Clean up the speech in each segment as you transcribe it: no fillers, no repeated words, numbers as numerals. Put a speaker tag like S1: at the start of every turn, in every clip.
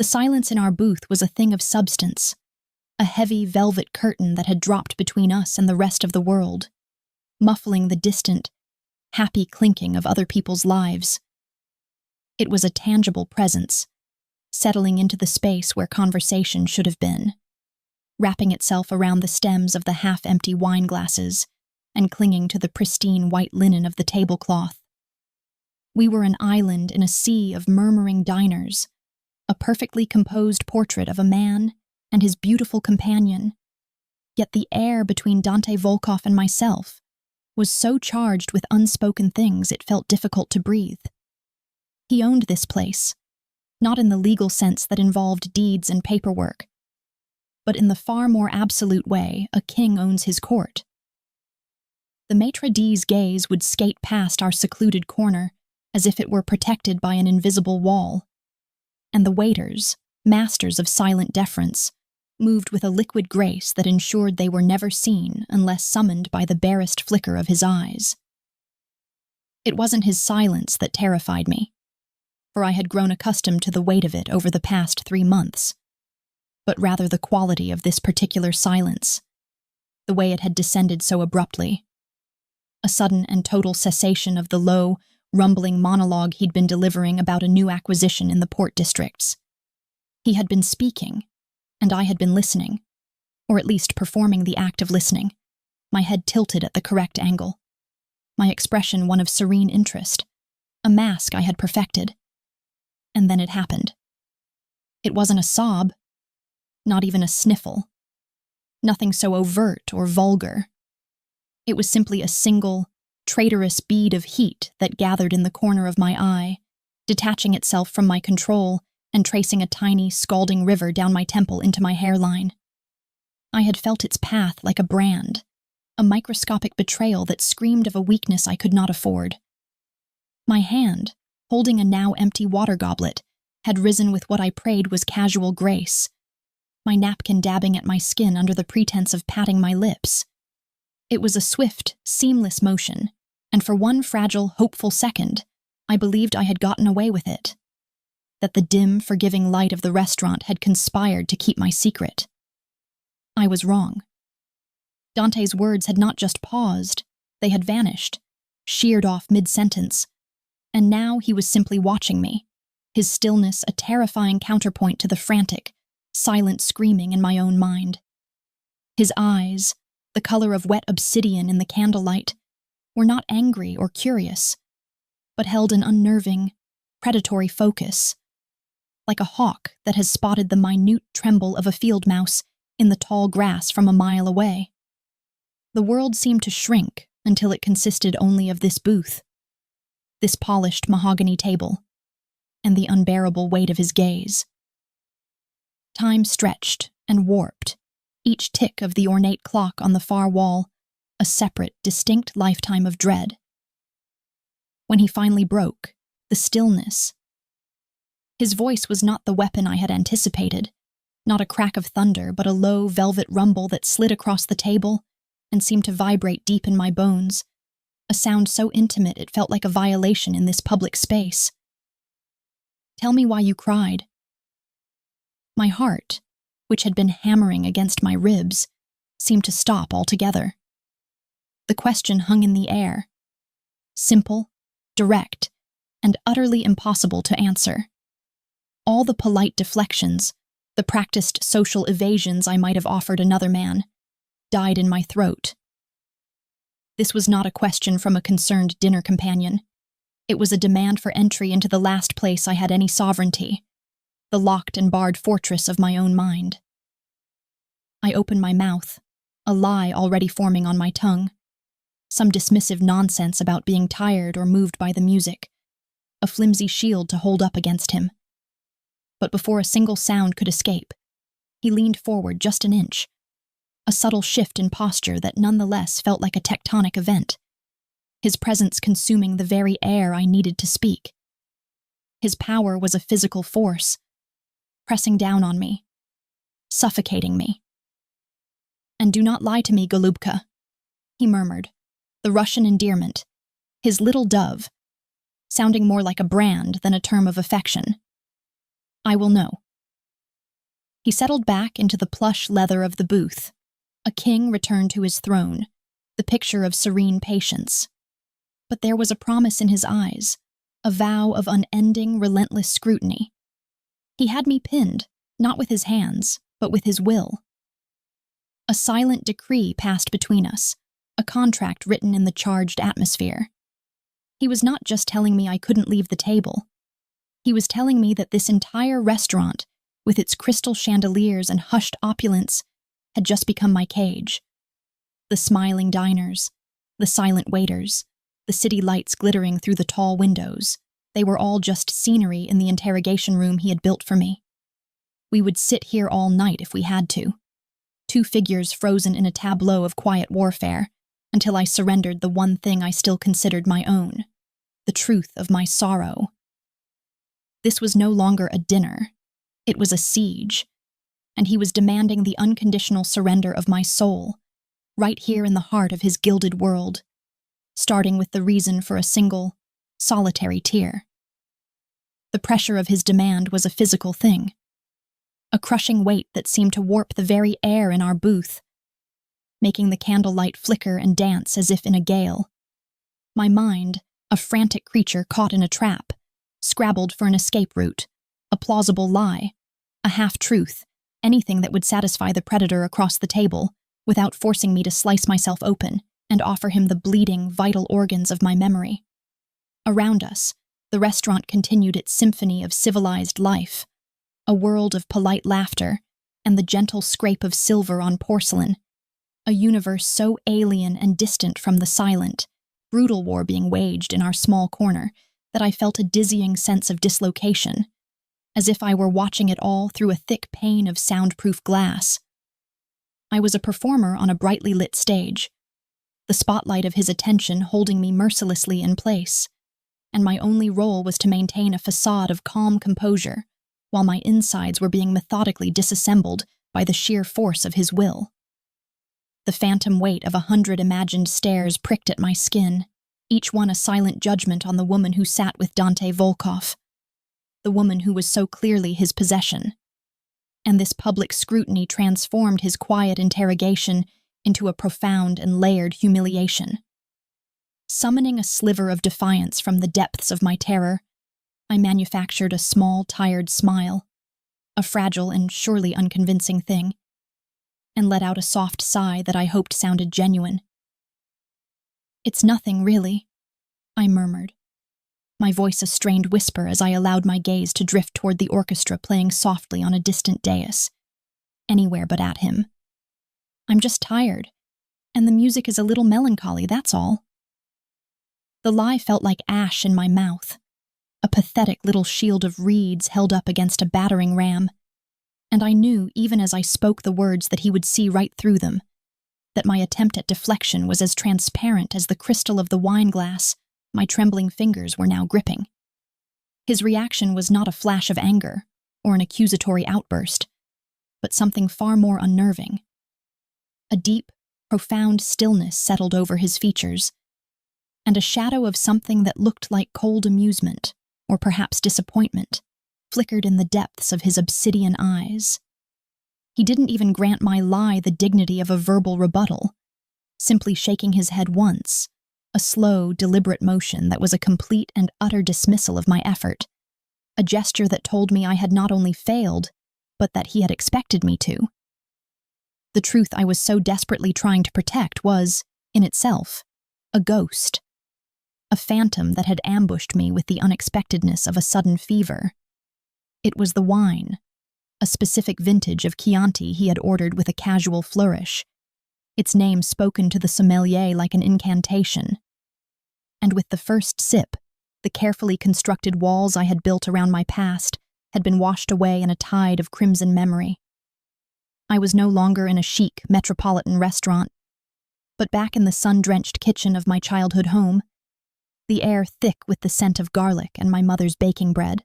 S1: The silence in our booth was a thing of substance, a heavy velvet curtain that had dropped between us and the rest of the world, muffling the distant, happy clinking of other people's lives. It was a tangible presence, settling into the space where conversation should have been, wrapping itself around the stems of the half-empty wine glasses and clinging to the pristine white linen of the tablecloth. We were an island in a sea of murmuring diners, a perfectly composed portrait of a man and his beautiful companion. Yet the air between Dante Volkov and myself was so charged with unspoken things it felt difficult to breathe. He owned this place, not in the legal sense that involved deeds and paperwork, but in the far more absolute way a king owns his court. The maitre d's gaze would skate past our secluded corner as if it were protected by an invisible wall, and the waiters, masters of silent deference, moved with a liquid grace that ensured they were never seen unless summoned by the barest flicker of his eyes. It wasn't his silence that terrified me, for I had grown accustomed to the weight of it over the past 3 months, but rather the quality of this particular silence, the way it had descended so abruptly. A sudden and total cessation of the low, rumbling monologue he'd been delivering about a new acquisition in the port districts. He had been speaking, and I had been listening, or at least performing the act of listening, my head tilted at the correct angle, my expression one of serene interest, a mask I had perfected. And then it happened. It wasn't a sob, not even a sniffle, nothing so overt or vulgar. It was simply a single, traitorous bead of heat that gathered in the corner of my eye, detaching itself from my control and tracing a tiny, scalding river down my temple into my hairline. I had felt its path like a brand, a microscopic betrayal that screamed of a weakness I could not afford. My hand, holding a now empty water goblet, had risen with what I prayed was casual grace, my napkin dabbing at my skin under the pretense of patting my lips. It was a swift, seamless motion, and for one fragile, hopeful second, I believed I had gotten away with it, that the dim, forgiving light of the restaurant had conspired to keep my secret. I was wrong. Dante's words had not just paused, they had vanished, sheared off mid-sentence, and now he was simply watching me, his stillness a terrifying counterpoint to the frantic, silent screaming in my own mind. His eyes, the color of wet obsidian in the candlelight, were not angry or curious, but held an unnerving, predatory focus, like a hawk that has spotted the minute tremble of a field mouse in the tall grass from a mile away. The world seemed to shrink until it consisted only of this booth, this polished mahogany table, and the unbearable weight of his gaze. Time stretched and warped, each tick of the ornate clock on the far wall a separate, distinct lifetime of dread. When he finally broke, the stillness. His voice was not the weapon I had anticipated, not a crack of thunder, but a low, velvet rumble that slid across the table and seemed to vibrate deep in my bones, a sound so intimate it felt like a violation in this public space. "Tell me why you cried." My heart, which had been hammering against my ribs, seemed to stop altogether. The question hung in the air, simple, direct, and utterly impossible to answer. All the polite deflections, the practiced social evasions I might have offered another man, died in my throat. This was not a question from a concerned dinner companion. It was a demand for entry into the last place I had any sovereignty, the locked and barred fortress of my own mind. I opened my mouth, a lie already forming on my tongue, some dismissive nonsense about being tired or moved by the music, a flimsy shield to hold up against him. But before a single sound could escape, he leaned forward just an inch, a subtle shift in posture that nonetheless felt like a tectonic event, his presence consuming the very air I needed to speak. His power was a physical force, pressing down on me, suffocating me. "And do not lie to me, Golubka," he murmured, the Russian endearment, his little dove, sounding more like a brand than a term of affection. "I will know." He settled back into the plush leather of the booth. A king returned to his throne, the picture of serene patience. But there was a promise in his eyes, a vow of unending, relentless scrutiny. He had me pinned, not with his hands, but with his will. A silent decree passed between us, a contract written in the charged atmosphere. He was not just telling me I couldn't leave the table. He was telling me that this entire restaurant, with its crystal chandeliers and hushed opulence, had just become my cage. The smiling diners, the silent waiters, the city lights glittering through the tall windows, they were all just scenery in the interrogation room he had built for me. We would sit here all night if we had to. Two figures frozen in a tableau of quiet warfare, until I surrendered the one thing I still considered my own, the truth of my sorrow. This was no longer a dinner. It was a siege, and he was demanding the unconditional surrender of my soul, right here in the heart of his gilded world, starting with the reason for a single, solitary tear. The pressure of his demand was a physical thing, a crushing weight that seemed to warp the very air in our booth, making the candlelight flicker and dance as if in a gale. My mind, a frantic creature caught in a trap, scrabbled for an escape route, a plausible lie, a half-truth, anything that would satisfy the predator across the table without forcing me to slice myself open and offer him the bleeding, vital organs of my memory. Around us, the restaurant continued its symphony of civilized life, a world of polite laughter and the gentle scrape of silver on porcelain, a universe so alien and distant from the silent, brutal war being waged in our small corner that I felt a dizzying sense of dislocation, as if I were watching it all through a thick pane of soundproof glass. I was a performer on a brightly lit stage, the spotlight of his attention holding me mercilessly in place, and my only role was to maintain a facade of calm composure while my insides were being methodically disassembled by the sheer force of his will. The phantom weight of 100 imagined stares pricked at my skin, each one a silent judgment on the woman who sat with Dante Volkov, the woman who was so clearly his possession. And this public scrutiny transformed his quiet interrogation into a profound and layered humiliation. Summoning a sliver of defiance from the depths of my terror, I manufactured a small, tired smile, a fragile and surely unconvincing thing, and let out a soft sigh that I hoped sounded genuine. "It's nothing, really," I murmured, my voice a strained whisper as I allowed my gaze to drift toward the orchestra playing softly on a distant dais, anywhere but at him. "I'm just tired, and the music is a little melancholy, that's all." The lie felt like ash in my mouth, a pathetic little shield of reeds held up against a battering ram, and I knew, even as I spoke the words, that he would see right through them, that my attempt at deflection was as transparent as the crystal of the wine glass my trembling fingers were now gripping. His reaction was not a flash of anger or an accusatory outburst, but something far more unnerving. A deep, profound stillness settled over his features, and a shadow of something that looked like cold amusement, or perhaps disappointment, flickered in the depths of his obsidian eyes. He didn't even grant my lie the dignity of a verbal rebuttal, simply shaking his head once, a slow, deliberate motion that was a complete and utter dismissal of my effort, a gesture that told me I had not only failed, but that he had expected me to. The truth I was so desperately trying to protect was, in itself, a ghost, a phantom that had ambushed me with the unexpectedness of a sudden fever. It was the wine, a specific vintage of Chianti he had ordered with a casual flourish, its name spoken to the sommelier like an incantation. And with the first sip, the carefully constructed walls I had built around my past had been washed away in a tide of crimson memory. I was no longer in a chic, metropolitan restaurant, but back in the sun-drenched kitchen of my childhood home, the air thick with the scent of garlic and my mother's baking bread.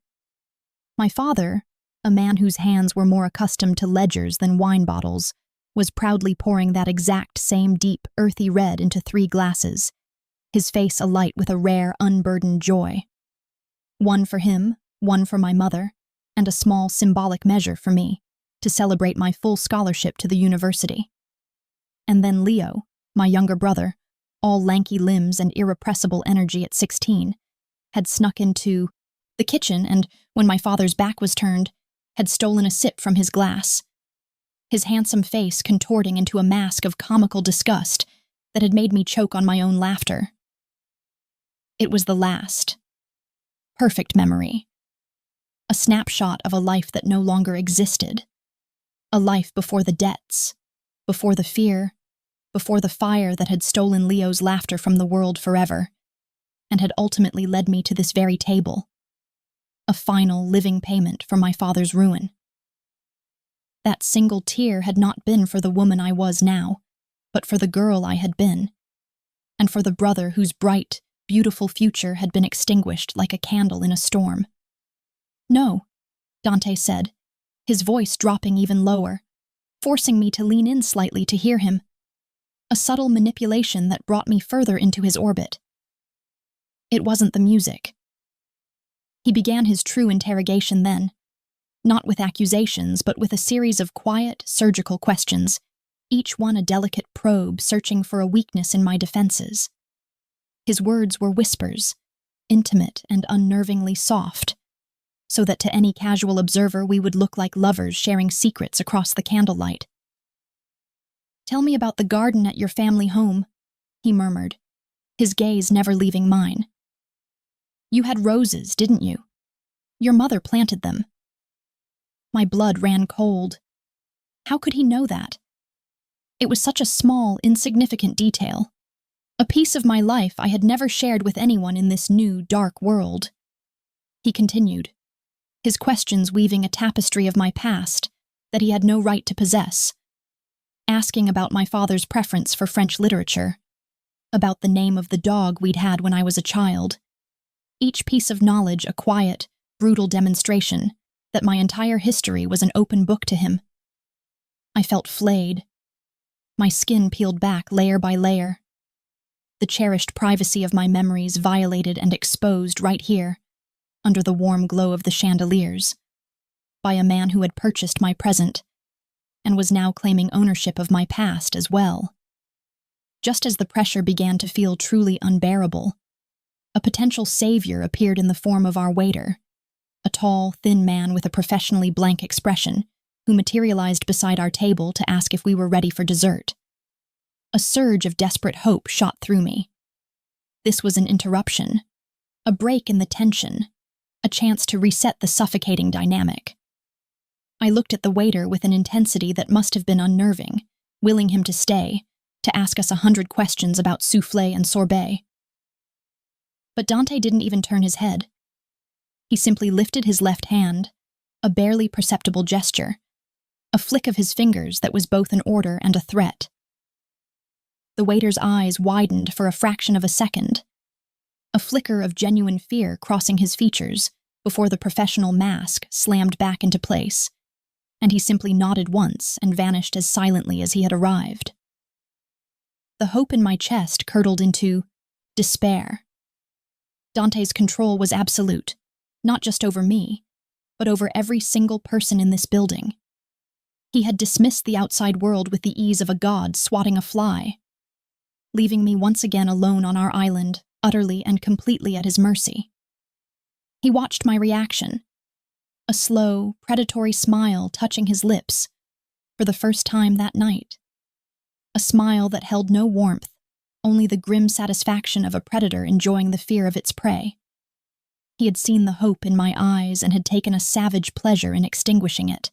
S1: My father, a man whose hands were more accustomed to ledgers than wine bottles, was proudly pouring that exact same deep, earthy red into 3 glasses, his face alight with a rare, unburdened joy. One for him, one for my mother, and a small symbolic measure for me, to celebrate my full scholarship to the university. And then Leo, my younger brother, all lanky limbs and irrepressible energy at 16, had snuck into the kitchen and, when my father's back was turned, had stolen a sip from his glass, his handsome face contorting into a mask of comical disgust that had made me choke on my own laughter. It was the last, perfect memory. A snapshot of a life that no longer existed. A life before the debts, before the fear, before the fire that had stolen Leo's laughter from the world forever, and had ultimately led me to this very table. A final, living payment for my father's ruin. That single tear had not been for the woman I was now, but for the girl I had been, and for the brother whose bright, beautiful future had been extinguished like a candle in a storm. "No," Dante said, his voice dropping even lower, forcing me to lean in slightly to hear him. A subtle manipulation that brought me further into his orbit. It wasn't the music. He began his true interrogation then, not with accusations, but with a series of quiet, surgical questions, each one a delicate probe searching for a weakness in my defenses. His words were whispers, intimate and unnervingly soft, so that to any casual observer we would look like lovers sharing secrets across the candlelight. "Tell me about the garden at your family home," he murmured, his gaze never leaving mine. "You had roses, didn't you? Your mother planted them." My blood ran cold. How could he know that? It was such a small, insignificant detail. A piece of my life I had never shared with anyone in this new, dark world. He continued, his questions weaving a tapestry of my past that he had no right to possess, asking about my father's preference for French literature, about the name of the dog we'd had when I was a child. Each piece of knowledge a quiet, brutal demonstration that my entire history was an open book to him. I felt flayed. My skin peeled back layer by layer. The cherished privacy of my memories violated and exposed right here, under the warm glow of the chandeliers, by a man who had purchased my present and was now claiming ownership of my past as well. Just as the pressure began to feel truly unbearable, a potential savior appeared in the form of our waiter, a tall, thin man with a professionally blank expression, who materialized beside our table to ask if we were ready for dessert. A surge of desperate hope shot through me. This was an interruption, a break in the tension, a chance to reset the suffocating dynamic. I looked at the waiter with an intensity that must have been unnerving, willing him to stay, to ask us 100 questions about soufflé and sorbet. But Dante didn't even turn his head. He simply lifted his left hand, a barely perceptible gesture, a flick of his fingers that was both an order and a threat. The waiter's eyes widened for a fraction of a second, a flicker of genuine fear crossing his features before the professional mask slammed back into place, and he simply nodded once and vanished as silently as he had arrived. The hope in my chest curdled into despair. Dante's control was absolute, not just over me, but over every single person in this building. He had dismissed the outside world with the ease of a god swatting a fly, leaving me once again alone on our island, utterly and completely at his mercy. He watched my reaction, a slow, predatory smile touching his lips for the first time that night. A smile that held no warmth, only the grim satisfaction of a predator enjoying the fear of its prey. He had seen the hope in my eyes and had taken a savage pleasure in extinguishing it.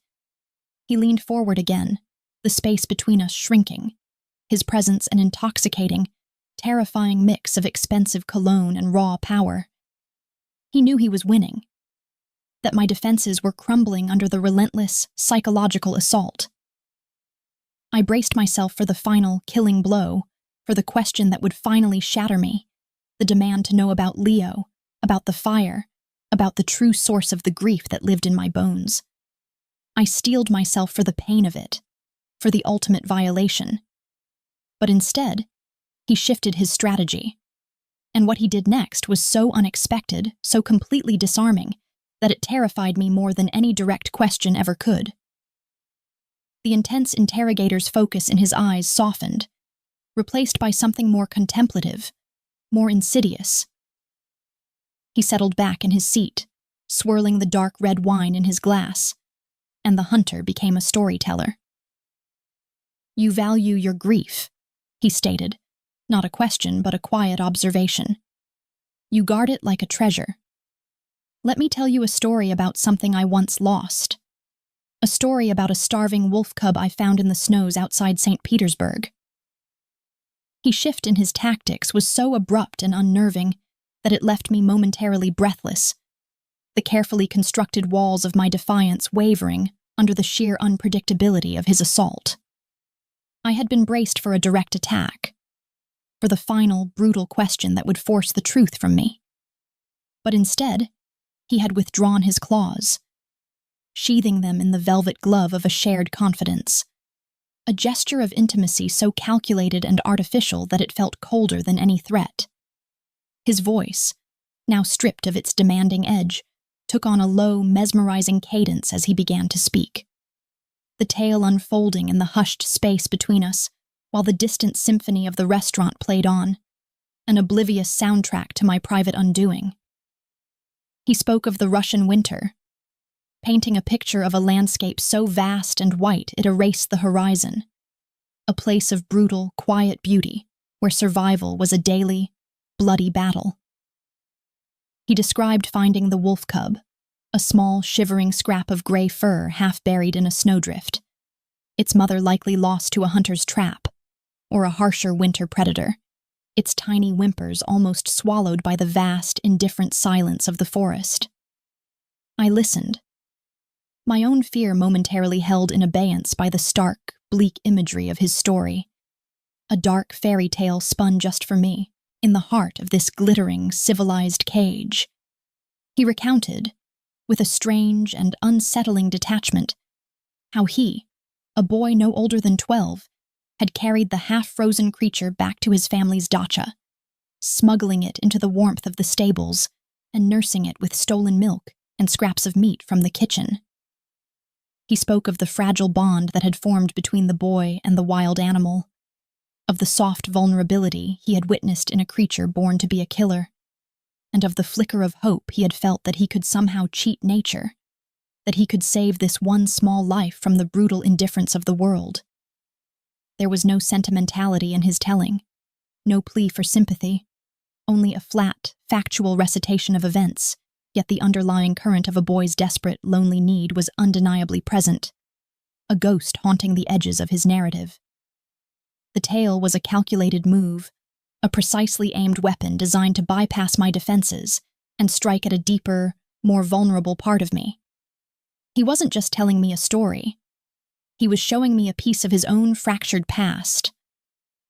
S1: He leaned forward again, the space between us shrinking, his presence an intoxicating, terrifying mix of expensive cologne and raw power. He knew he was winning, that my defenses were crumbling under the relentless, psychological assault. I braced myself for the final, killing blow, for the question that would finally shatter me, the demand to know about Leo, about the fire, about the true source of the grief that lived in my bones. I steeled myself for the pain of it, for the ultimate violation. But instead, he shifted his strategy. And what he did next was so unexpected, so completely disarming, that it terrified me more than any direct question ever could. The intense interrogator's focus in his eyes softened, replaced by something more contemplative, more insidious. He settled back in his seat, swirling the dark red wine in his glass, and the hunter became a storyteller. "You value your grief," he stated, not a question but a quiet observation. "You guard it like a treasure. Let me tell you a story about something I once lost. A story about a starving wolf cub I found in the snows outside St. Petersburg." His shift in his tactics was so abrupt and unnerving that it left me momentarily breathless, the carefully constructed walls of my defiance wavering under the sheer unpredictability of his assault. I had been braced for a direct attack, for the final, brutal question that would force the truth from me. But instead, he had withdrawn his claws, sheathing them in the velvet glove of a shared confidence, a gesture of intimacy so calculated and artificial that it felt colder than any threat. His voice, now stripped of its demanding edge, took on a low, mesmerizing cadence as he began to speak, the tale unfolding in the hushed space between us, while the distant symphony of the restaurant played on, an oblivious soundtrack to my private undoing. He spoke of the Russian winter, painting a picture of a landscape so vast and white it erased the horizon, a place of brutal, quiet beauty where survival was a daily, bloody battle. He described finding the wolf cub, a small, shivering scrap of gray fur half buried in a snowdrift, its mother likely lost to a hunter's trap, or a harsher winter predator, its tiny whimpers almost swallowed by the vast, indifferent silence of the forest. I listened, my own fear momentarily held in abeyance by the stark, bleak imagery of his story, a dark fairy tale spun just for me, in the heart of this glittering, civilized cage. He recounted, with a strange and unsettling detachment, how he, a boy no older than 12, had carried the half-frozen creature back to his family's dacha, smuggling it into the warmth of the stables and nursing it with stolen milk and scraps of meat from the kitchen. He spoke of the fragile bond that had formed between the boy and the wild animal, of the soft vulnerability he had witnessed in a creature born to be a killer, and of the flicker of hope he had felt that he could somehow cheat nature, that he could save this one small life from the brutal indifference of the world. There was no sentimentality in his telling, no plea for sympathy, only a flat, factual recitation of events, yet the underlying current of a boy's desperate, lonely need was undeniably present, a ghost haunting the edges of his narrative. The tale was a calculated move, a precisely aimed weapon designed to bypass my defenses and strike at a deeper, more vulnerable part of me. He wasn't just telling me a story. He was showing me a piece of his own fractured past,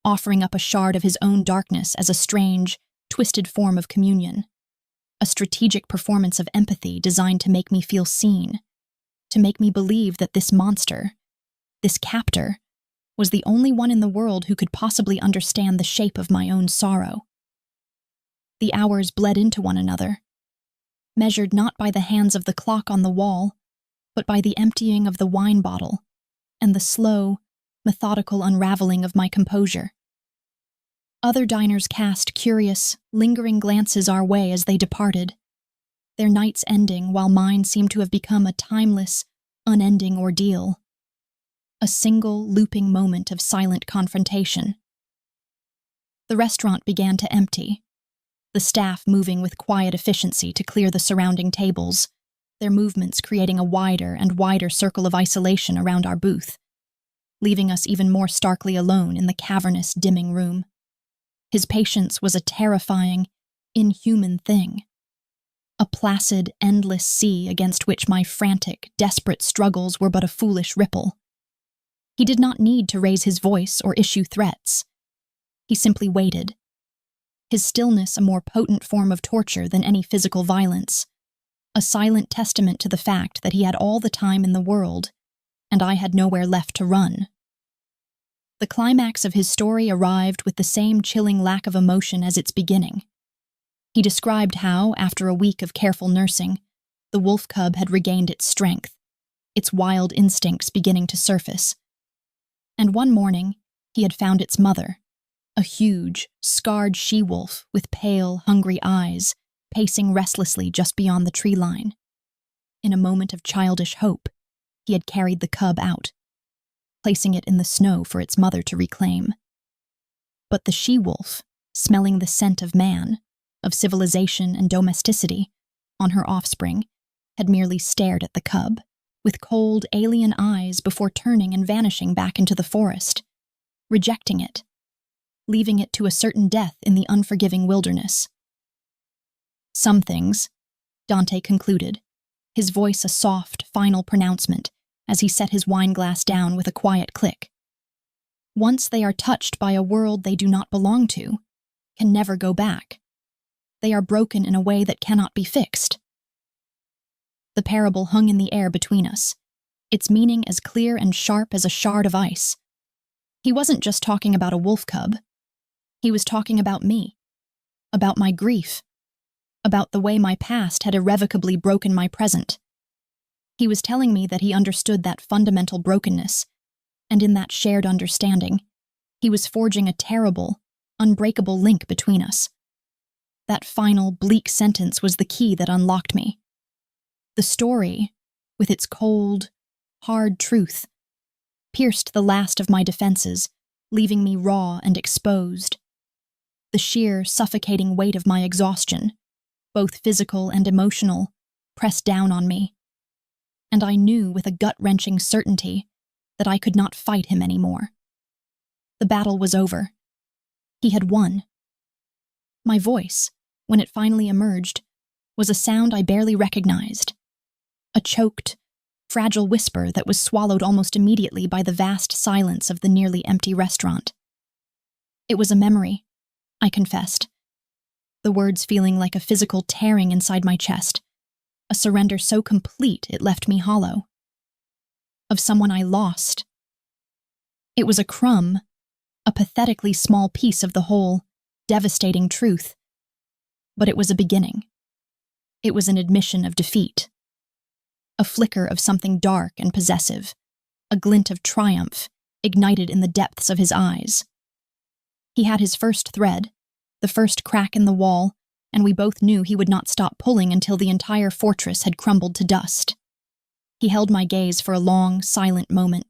S1: offering up a shard of his own darkness as a strange, twisted form of communion, a strategic performance of empathy designed to make me feel seen, to make me believe that this monster, this captor, was the only one in the world who could possibly understand the shape of my own sorrow. The hours bled into one another, measured not by the hands of the clock on the wall, but by the emptying of the wine bottle and the slow, methodical unraveling of my composure. Other diners cast curious, lingering glances our way as they departed, their nights ending while mine seemed to have become a timeless, unending ordeal, a single, looping moment of silent confrontation. The restaurant began to empty, the staff moving with quiet efficiency to clear the surrounding tables, their movements creating a wider and wider circle of isolation around our booth, leaving us even more starkly alone in the cavernous, dimming room. His patience was a terrifying, inhuman thing, a placid, endless sea against which my frantic, desperate struggles were but a foolish ripple. He did not need to raise his voice or issue threats. He simply waited, his stillness a more potent form of torture than any physical violence, a silent testament to the fact that he had all the time in the world, and I had nowhere left to run. The climax of his story arrived with the same chilling lack of emotion as its beginning. He described how, after a week of careful nursing, the wolf cub had regained its strength, its wild instincts beginning to surface, And one morning, he had found its mother, a huge, scarred she-wolf with pale, hungry eyes, pacing restlessly just beyond the tree line. In a moment of childish hope, he had carried the cub out, placing it in the snow for its mother to reclaim. But the she-wolf, smelling the scent of man, of civilization and domesticity, on her offspring, had merely stared at the cub, with cold, alien eyes before turning and vanishing back into the forest, rejecting it, leaving it to a certain death in the unforgiving wilderness. Some things, Dante concluded, his voice a soft, final pronouncement as he set his wineglass down with a quiet click. Once they are touched by a world they do not belong to, can never go back. They are broken in a way that cannot be fixed. The parable hung in the air between us, its meaning as clear and sharp as a shard of ice. He wasn't just talking about a wolf cub. He was talking about me, about my grief, about the way my past had irrevocably broken my present. He was telling me that he understood that fundamental brokenness, and in that shared understanding, he was forging a terrible, unbreakable link between us. That final, bleak sentence was the key that unlocked me. The story, with its cold, hard truth, pierced the last of my defenses, leaving me raw and exposed. The sheer, suffocating weight of my exhaustion, both physical and emotional, pressed down on me. And I knew with a gut-wrenching certainty that I could not fight him anymore. The battle was over. He had won. My voice, when it finally emerged, was a sound I barely recognized. A choked, fragile whisper that was swallowed almost immediately by the vast silence of the nearly empty restaurant. It was a memory, I confessed, the words feeling like a physical tearing inside my chest, a surrender so complete it left me hollow. Of someone I lost. It was a crumb, a pathetically small piece of the whole, devastating truth. But it was a beginning. It was an admission of defeat. A flicker of something dark and possessive, a glint of triumph ignited in the depths of his eyes. He had his first thread, the first crack in the wall, and we both knew he would not stop pulling until the entire fortress had crumbled to dust. He held my gaze for a long, silent moment,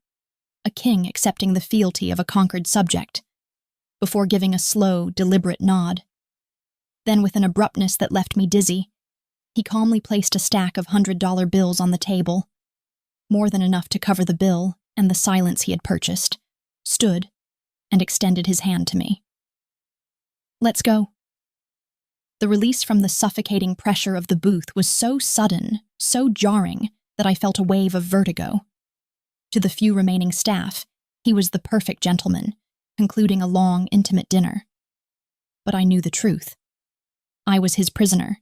S1: a king accepting the fealty of a conquered subject, before giving a slow, deliberate nod. Then, with an abruptness that left me dizzy, he calmly placed a stack of $100 bills on the table, more than enough to cover the bill and the silence he had purchased, stood, and extended his hand to me. "Let's go." The release from the suffocating pressure of the booth was so sudden, so jarring, that I felt a wave of vertigo. To the few remaining staff, he was the perfect gentleman, concluding a long, intimate dinner. But I knew the truth. I was his prisoner,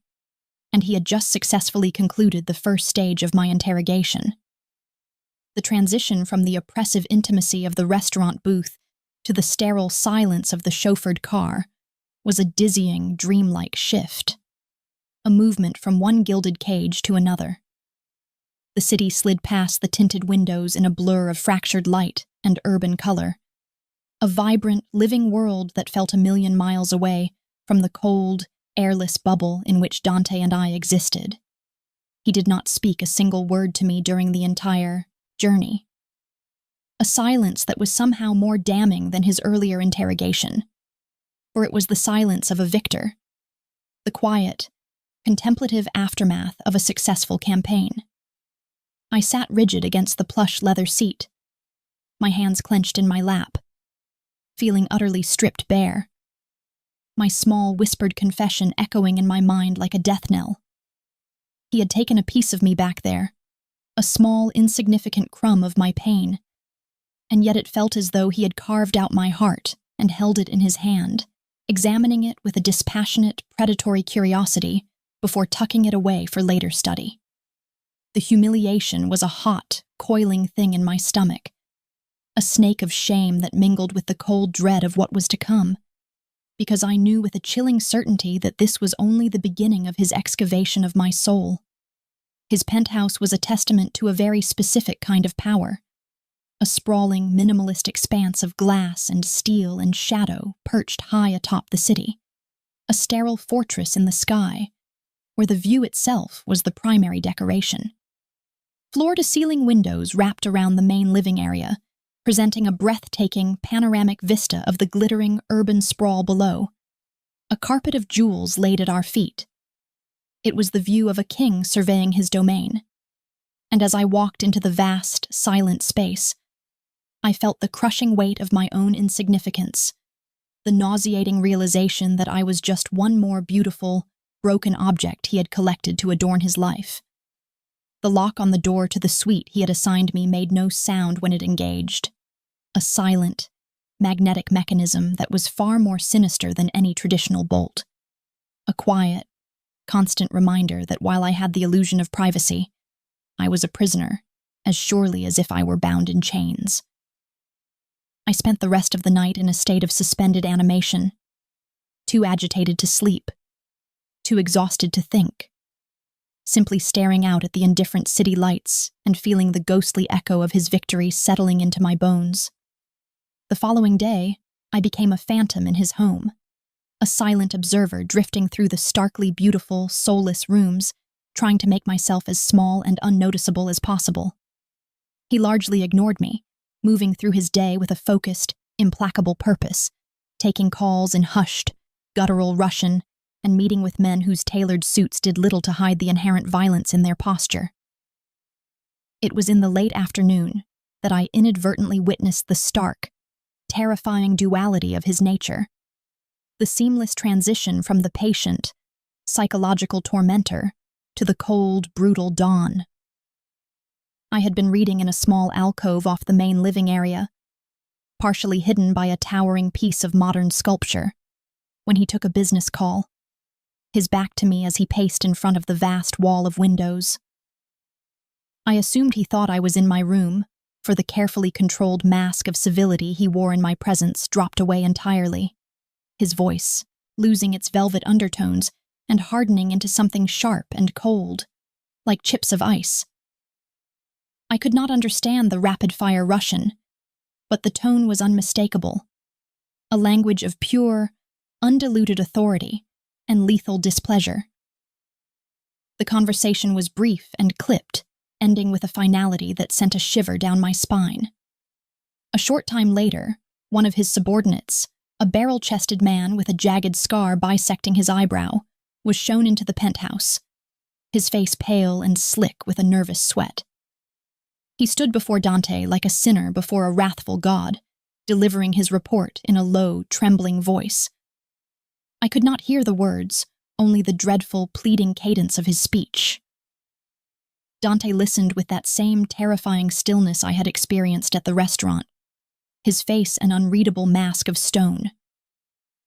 S1: and he had just successfully concluded the first stage of my interrogation. The transition from the oppressive intimacy of the restaurant booth to the sterile silence of the chauffeured car was a dizzying, dreamlike shift, a movement from one gilded cage to another. The city slid past the tinted windows in a blur of fractured light and urban color, a vibrant, living world that felt a million miles away from the cold, airless bubble in which Dante and I existed. He did not speak a single word to me during the entire journey. A silence that was somehow more damning than his earlier interrogation, for it was the silence of a victor, the quiet, contemplative aftermath of a successful campaign. I sat rigid against the plush leather seat, my hands clenched in my lap, feeling utterly stripped bare, my small whispered confession echoing in my mind like a death knell. He had taken a piece of me back there, a small, insignificant crumb of my pain, and yet it felt as though he had carved out my heart and held it in his hand, examining it with a dispassionate, predatory curiosity before tucking it away for later study. The humiliation was a hot, coiling thing in my stomach, a snake of shame that mingled with the cold dread of what was to come, because I knew with a chilling certainty that this was only the beginning of his excavation of my soul. His penthouse was a testament to a very specific kind of power, a sprawling, minimalist expanse of glass and steel and shadow perched high atop the city, a sterile fortress in the sky, where the view itself was the primary decoration. Floor-to-ceiling windows wrapped around the main living area, presenting a breathtaking, panoramic vista of the glittering urban sprawl below. A carpet of jewels laid at our feet. It was the view of a king surveying his domain. And as I walked into the vast, silent space, I felt the crushing weight of my own insignificance, the nauseating realization that I was just one more beautiful, broken object he had collected to adorn his life. The lock on the door to the suite he had assigned me made no sound when it engaged, a silent, magnetic mechanism that was far more sinister than any traditional bolt. A quiet, constant reminder that while I had the illusion of privacy, I was a prisoner, as surely as if I were bound in chains. I spent the rest of the night in a state of suspended animation, too agitated to sleep, too exhausted to think, simply staring out at the indifferent city lights and feeling the ghostly echo of his victory settling into my bones. The following day, I became a phantom in his home, a silent observer drifting through the starkly beautiful, soulless rooms, trying to make myself as small and unnoticeable as possible. He largely ignored me, moving through his day with a focused, implacable purpose, taking calls in hushed, guttural Russian, and meeting with men whose tailored suits did little to hide the inherent violence in their posture. It was in the late afternoon that I inadvertently witnessed the stark, terrifying duality of his nature, the seamless transition from the patient, psychological tormentor to the cold, brutal dawn. I had been reading in a small alcove off the main living area, partially hidden by a towering piece of modern sculpture, when he took a business call, his back to me as he paced in front of the vast wall of windows. I assumed he thought I was in my room, for the carefully controlled mask of civility he wore in my presence dropped away entirely, his voice losing its velvet undertones and hardening into something sharp and cold, like chips of ice. I could not understand the rapid-fire Russian, but the tone was unmistakable, a language of pure, undiluted authority and lethal displeasure. The conversation was brief and clipped, ending with a finality that sent a shiver down my spine. A short time later, one of his subordinates, a barrel-chested man with a jagged scar bisecting his eyebrow, was shown into the penthouse, his face pale and slick with a nervous sweat. He stood before Dante like a sinner before a wrathful god, delivering his report in a low, trembling voice. I could not hear the words, only the dreadful, pleading cadence of his speech. Dante listened with that same terrifying stillness I had experienced at the restaurant, his face an unreadable mask of stone.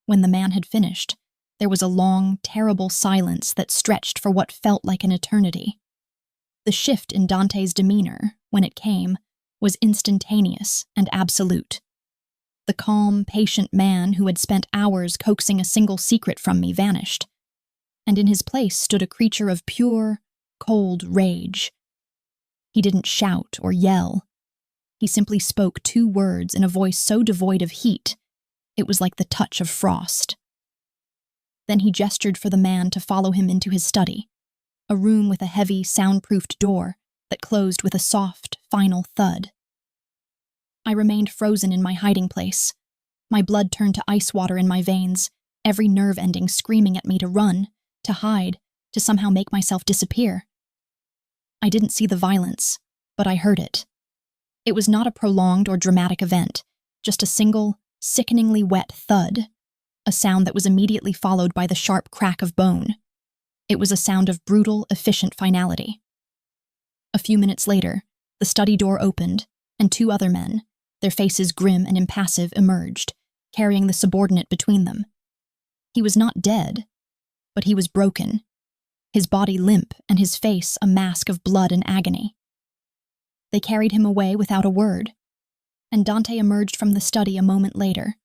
S1: When the man had finished, there was a long, terrible silence that stretched for what felt like an eternity. The shift in Dante's demeanor, when it came, was instantaneous and absolute. The calm, patient man who had spent hours coaxing a single secret from me vanished, and in his place stood a creature of pure, cold rage. He didn't shout or yell. He simply spoke 2 words in a voice so devoid of heat, it was like the touch of frost. Then he gestured for the man to follow him into his study, a room with a heavy, soundproofed door that closed with a soft, final thud. I remained frozen in my hiding place. My blood turned to ice water in my veins, every nerve ending screaming at me to run, to hide, to somehow make myself disappear. I didn't see the violence, but I heard it. It was not a prolonged or dramatic event, just a single, sickeningly wet thud, a sound that was immediately followed by the sharp crack of bone. It was a sound of brutal, efficient finality. A few minutes later, the study door opened, and 2 other men, their faces grim and impassive, emerged, carrying the subordinate between them. He was not dead, but he was broken, his body limp and his face a mask of blood and agony. They carried him away without a word, and Dante emerged from the study a moment later,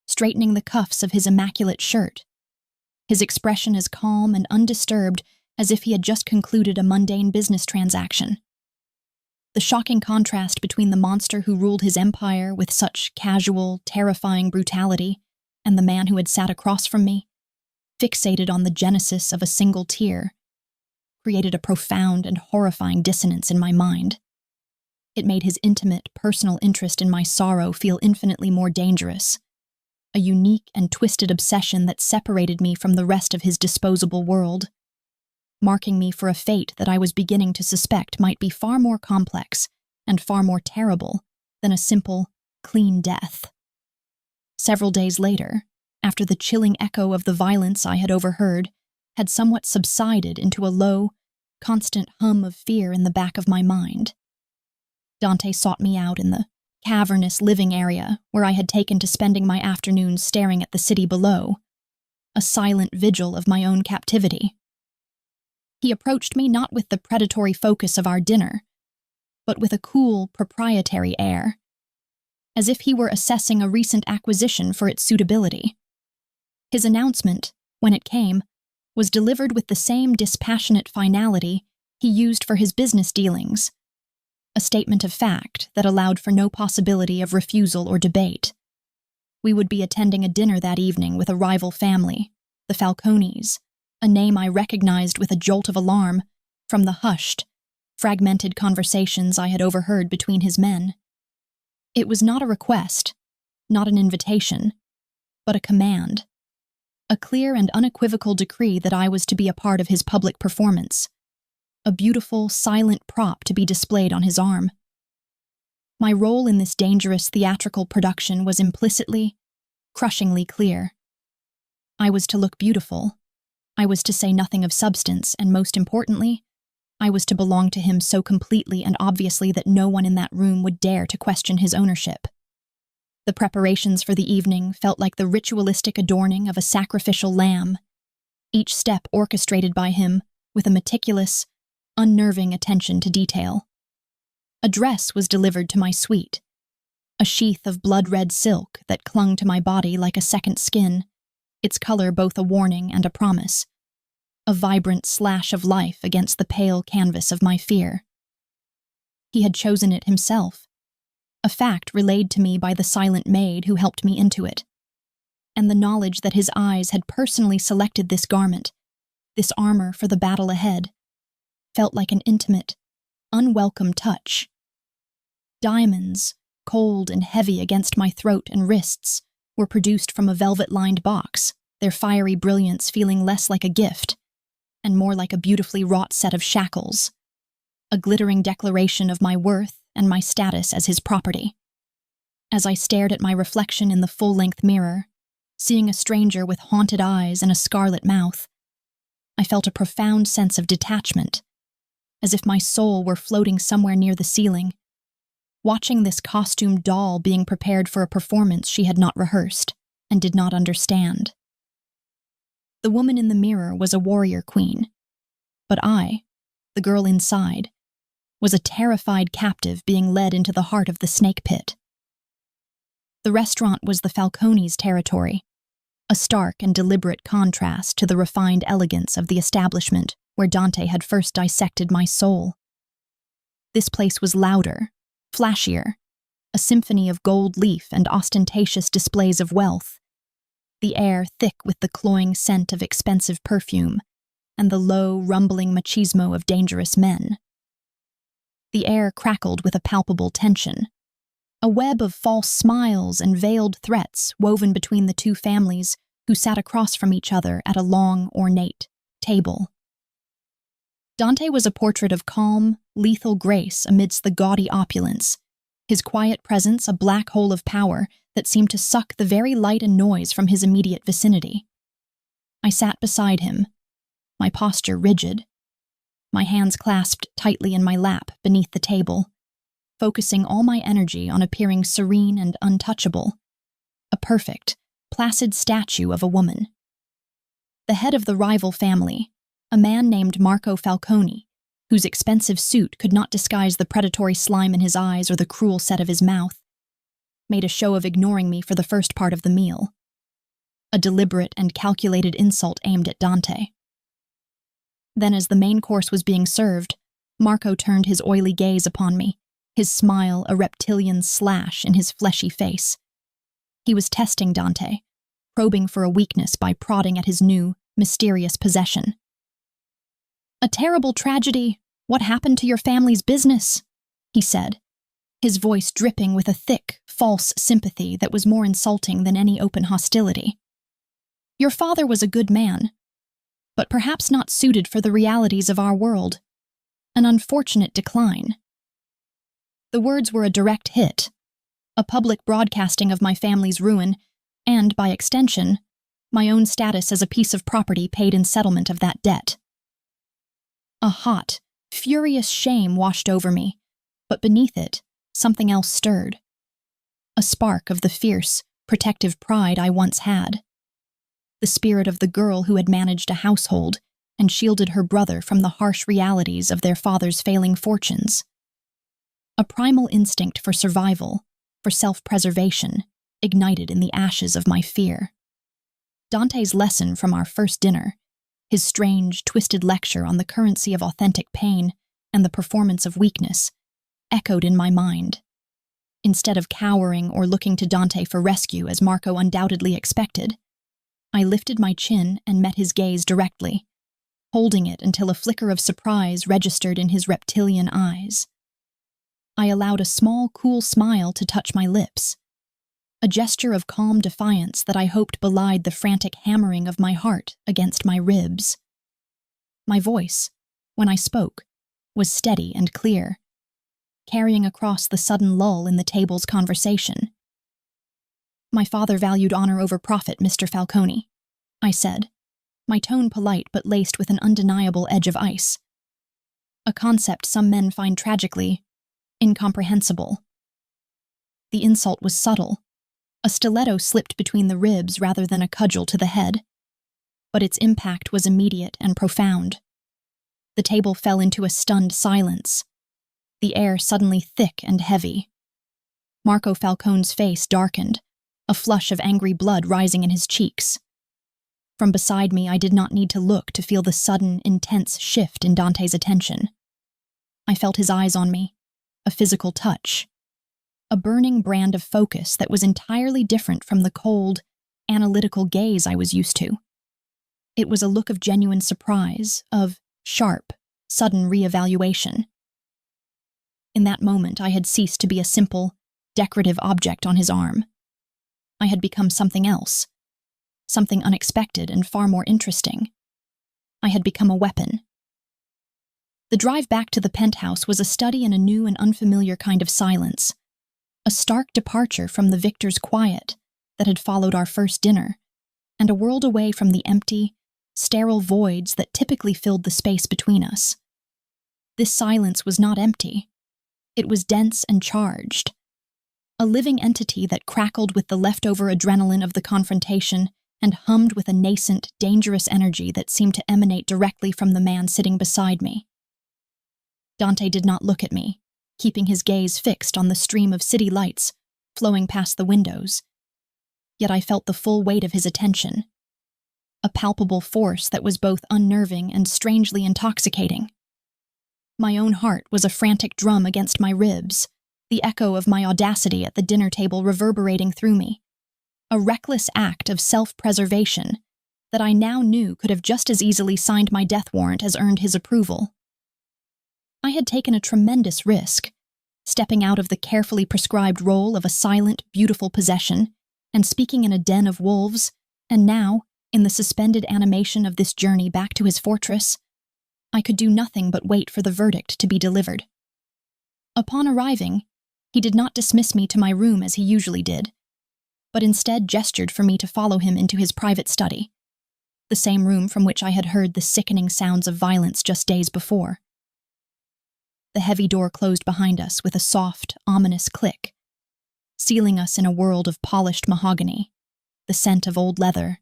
S1: straightening the cuffs of his immaculate shirt, his expression as calm and undisturbed as if he had just concluded a mundane business transaction. The shocking contrast between the monster who ruled his empire with such casual, terrifying brutality and the man who had sat across from me, fixated on the genesis of a single tear, created a profound and horrifying dissonance in my mind. It made his intimate, personal interest in my sorrow feel infinitely more dangerous, a unique and twisted obsession that separated me from the rest of his disposable world, marking me for a fate that I was beginning to suspect might be far more complex and far more terrible than a simple, clean death. Several days later, after the chilling echo of the violence I had overheard had somewhat subsided into a low, constant hum of fear in the back of my mind, Dante sought me out in the cavernous living area where I had taken to spending my afternoons staring at the city below, a silent vigil of my own captivity. He approached me not with the predatory focus of our dinner, but with a cool, proprietary air, as if he were assessing a recent acquisition for its suitability. His announcement, when it came, was delivered with the same dispassionate finality he used for his business dealings, a statement of fact that allowed for no possibility of refusal or debate. We would be attending a dinner that evening with a rival family, the Falcones, a name I recognized with a jolt of alarm from the hushed, fragmented conversations I had overheard between his men. It was not a request, not an invitation, but a command, a clear and unequivocal decree that I was to be a part of his public performance, a beautiful, silent prop to be displayed on his arm. My role in this dangerous theatrical production was implicitly, crushingly clear. I was to look beautiful. I was to say nothing of substance, and most importantly, I was to belong to him so completely and obviously that no one in that room would dare to question his ownership. The preparations for the evening felt like the ritualistic adorning of a sacrificial lamb, each step orchestrated by him with a meticulous, unnerving attention to detail. A dress was delivered to my suite, a sheath of blood-red silk that clung to my body like a second skin, its color both a warning and a promise, a vibrant slash of life against the pale canvas of my fear. He had chosen it himself, a fact relayed to me by the silent maid who helped me into it, and the knowledge that his eyes had personally selected this garment, this armor for the battle ahead, felt like an intimate, unwelcome touch. Diamonds, cold and heavy against my throat and wrists, were produced from a velvet-lined box, their fiery brilliance feeling less like a gift and more like a beautifully wrought set of shackles, a glittering declaration of my worth and my status as his property. As I stared at my reflection in the full-length mirror, seeing a stranger with haunted eyes and a scarlet mouth, I felt a profound sense of detachment, as if my soul were floating somewhere near the ceiling, watching this costumed doll being prepared for a performance she had not rehearsed and did not understand. The woman in the mirror was a warrior queen, but I, the girl inside, was a terrified captive being led into the heart of the snake pit. The restaurant was the Falcones' territory, a stark and deliberate contrast to the refined elegance of the establishment where Dante had first dissected my soul. This place was louder, flashier, a symphony of gold leaf and ostentatious displays of wealth, the air thick with the cloying scent of expensive perfume and the low, rumbling machismo of dangerous men. The air crackled with a palpable tension, a web of false smiles and veiled threats woven between the two families who sat across from each other at a long, ornate table. Dante was a portrait of calm, lethal grace amidst the gaudy opulence, his quiet presence a black hole of power that seemed to suck the very light and noise from his immediate vicinity. I sat beside him, my posture rigid, my hands clasped tightly in my lap beneath the table, focusing all my energy on appearing serene and untouchable, a perfect, placid statue of a woman. The head of the rival family, a man named Marco Falcone, whose expensive suit could not disguise the predatory slime in his eyes or the cruel set of his mouth, made a show of ignoring me for the first part of the meal, a deliberate and calculated insult aimed at Dante. Then, as the main course was being served, Marco turned his oily gaze upon me, his smile a reptilian slash in his fleshy face. He was testing Dante, probing for a weakness by prodding at his new, mysterious possession. "A terrible tragedy. What happened to your family's business?" he said, his voice dripping with a thick, false sympathy that was more insulting than any open hostility. "Your father was a good man, but perhaps not suited for the realities of our world. An unfortunate decline." The words were a direct hit, a public broadcasting of my family's ruin, and, by extension, my own status as a piece of property paid in settlement of that debt. A hot, furious shame washed over me, but beneath it, something else stirred. A spark of the fierce, protective pride I once had. The spirit of the girl who had managed a household and shielded her brother from the harsh realities of their father's failing fortunes. A primal instinct for survival, for self-preservation, ignited in the ashes of my fear. Dante's lesson from our first dinner, his strange, twisted lecture on the currency of authentic pain and the performance of weakness, echoed in my mind. Instead of cowering or looking to Dante for rescue as Marco undoubtedly expected, I lifted my chin and met his gaze directly, holding it until a flicker of surprise registered in his reptilian eyes. I allowed a small, cool smile to touch my lips, a gesture of calm defiance that I hoped belied the frantic hammering of my heart against my ribs. My voice, when I spoke, was steady and clear, carrying across the sudden lull in the table's conversation. "My father valued honor over profit, Mr. Falcone," I said, my tone polite but laced with an undeniable edge of ice. A concept some men find tragically incomprehensible. The insult was subtle. A stiletto slipped between the ribs rather than a cudgel to the head. But its impact was immediate and profound. The table fell into a stunned silence, the air suddenly thick and heavy. Marco Falcone's face darkened, a flush of angry blood rising in his cheeks. From beside me, I did not need to look to feel the sudden, intense shift in Dante's attention. I felt his eyes on me, a physical touch, a burning brand of focus that was entirely different from the cold, analytical gaze I was used to. It was a look of genuine surprise, of sharp, sudden reevaluation. In that moment, I had ceased to be a simple, decorative object on his arm. I had become something else, something unexpected and far more interesting. I had become a weapon. The drive back to the penthouse was a study in a new and unfamiliar kind of silence, a stark departure from the victor's quiet that had followed our first dinner, and a world away from the empty, sterile voids that typically filled the space between us. This silence was not empty. It was dense and charged, a living entity that crackled with the leftover adrenaline of the confrontation and hummed with a nascent, dangerous energy that seemed to emanate directly from the man sitting beside me. Dante did not look at me, keeping his gaze fixed on the stream of city lights flowing past the windows. Yet I felt the full weight of his attention, a palpable force that was both unnerving and strangely intoxicating. My own heart was a frantic drum against my ribs, the echo of my audacity at the dinner table reverberating through me, a reckless act of self-preservation that I now knew could have just as easily signed my death warrant as earned his approval. I had taken a tremendous risk, stepping out of the carefully prescribed role of a silent, beautiful possession and speaking in a den of wolves, and now, in the suspended animation of this journey back to his fortress, I could do nothing but wait for the verdict to be delivered. Upon arriving, he did not dismiss me to my room as he usually did, but instead gestured for me to follow him into his private study, the same room from which I had heard the sickening sounds of violence just days before. The heavy door closed behind us with a soft, ominous click, sealing us in a world of polished mahogany, the scent of old leather,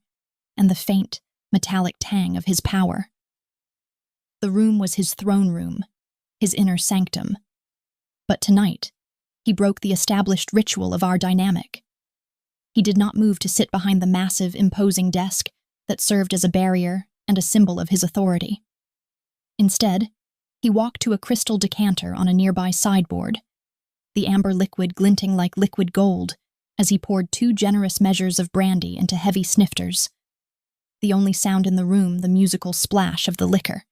S1: and the faint, metallic tang of his power. The room was his throne room, his inner sanctum. But tonight, he broke the established ritual of our dynamic. He did not move to sit behind the massive, imposing desk that served as a barrier and a symbol of his authority. Instead, he walked to a crystal decanter on a nearby sideboard, the amber liquid glinting like liquid gold as he poured 2 generous measures of brandy into heavy snifters. The only sound in the room, the musical splash of the liquor.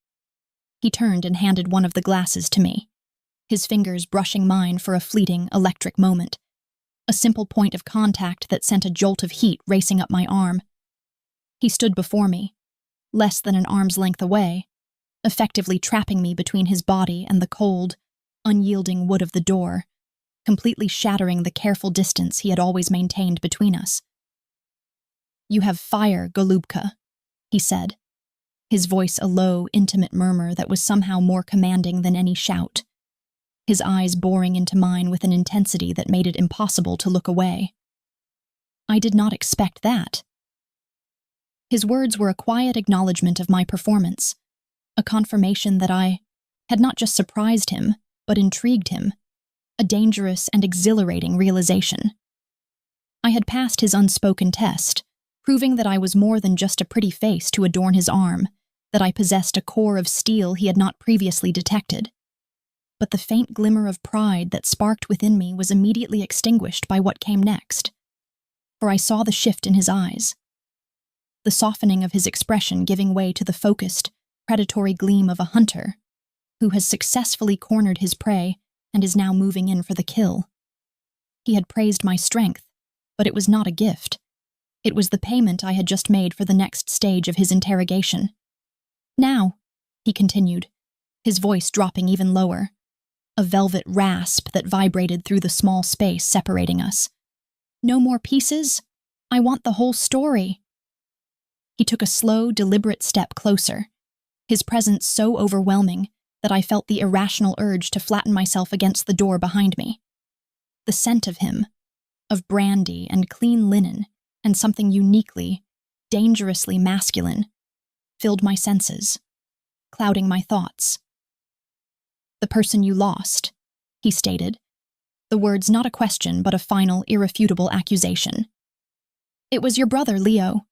S1: He turned and handed one of the glasses to me, his fingers brushing mine for a fleeting, electric moment. A simple point of contact that sent a jolt of heat racing up my arm. He stood before me, less than an arm's length away, effectively trapping me between his body and the cold, unyielding wood of the door, completely shattering the careful distance he had always maintained between us. "You have fire, Golubka," he said, his voice a low, intimate murmur that was somehow more commanding than any shout, his eyes boring into mine with an intensity that made it impossible to look away. I did not expect that. His words were a quiet acknowledgement of my performance, a confirmation that I had not just surprised him, but intrigued him, a dangerous and exhilarating realization. I had passed his unspoken test, proving that I was more than just a pretty face to adorn his arm, that I possessed a core of steel he had not previously detected. But the faint glimmer of pride that sparked within me was immediately extinguished by what came next, for I saw the shift in his eyes, the softening of his expression giving way to the focused, predatory gleam of a hunter who has successfully cornered his prey and is now moving in for the kill. He had praised my strength, but it was not a gift. It was the payment I had just made for the next stage of his interrogation. "Now," he continued, his voice dropping even lower, a velvet rasp that vibrated through the small space separating us. "No more pieces? I want the whole story." He took a slow, deliberate step closer, his presence so overwhelming that I felt the irrational urge to flatten myself against the door behind me. The scent of him, of brandy and clean linen, and something uniquely, dangerously masculine, filled my senses, clouding my thoughts. "The person you lost," he stated, the words not a question but a final, irrefutable accusation. "It was your brother, Leo."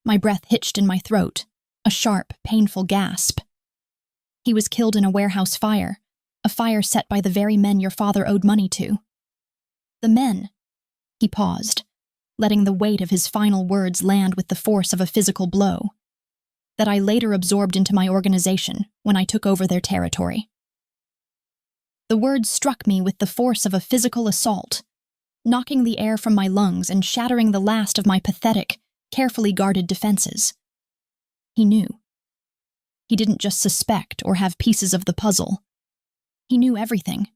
S1: My breath hitched in my throat, a sharp, painful gasp. "He was killed in a warehouse fire, a fire set by the very men your father owed money to." "The men," he paused, letting the weight of his final words land with the force of a physical blow, that I later absorbed into my organization when I took over their territory. The words struck me with the force of a physical assault, knocking the air from my lungs and shattering the last of my pathetic, carefully guarded defenses. He knew. He didn't just suspect or have pieces of the puzzle. He knew everything.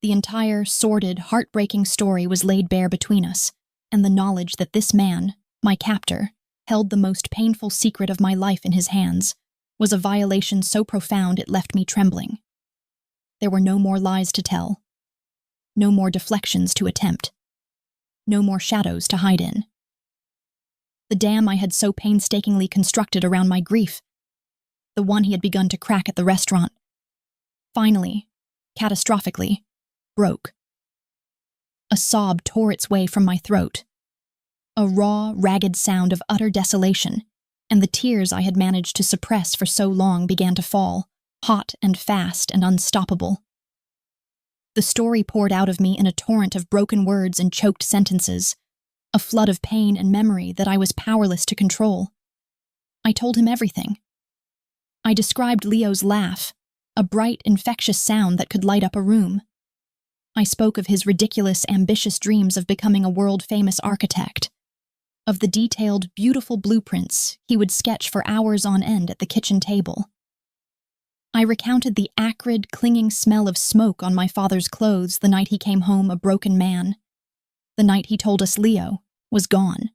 S1: The entire, sordid, heartbreaking story was laid bare between us, and the knowledge that this man, my captor, held the most painful secret of my life in his hands was a violation so profound it left me trembling. There were no more lies to tell, no more deflections to attempt, no more shadows to hide in. The dam I had so painstakingly constructed around my grief, the one he had begun to crack at the restaurant, finally, catastrophically, broke. A sob tore its way from my throat, a raw, ragged sound of utter desolation, and the tears I had managed to suppress for so long began to fall, hot and fast and unstoppable. The story poured out of me in a torrent of broken words and choked sentences, a flood of pain and memory that I was powerless to control. I told him everything. I described Leo's laugh, a bright, infectious sound that could light up a room. I spoke of his ridiculous, ambitious dreams of becoming a world-famous architect, of the detailed, beautiful blueprints he would sketch for hours on end at the kitchen table. I recounted the acrid, clinging smell of smoke on my father's clothes the night he came home a broken man, the night he told us Leo was gone.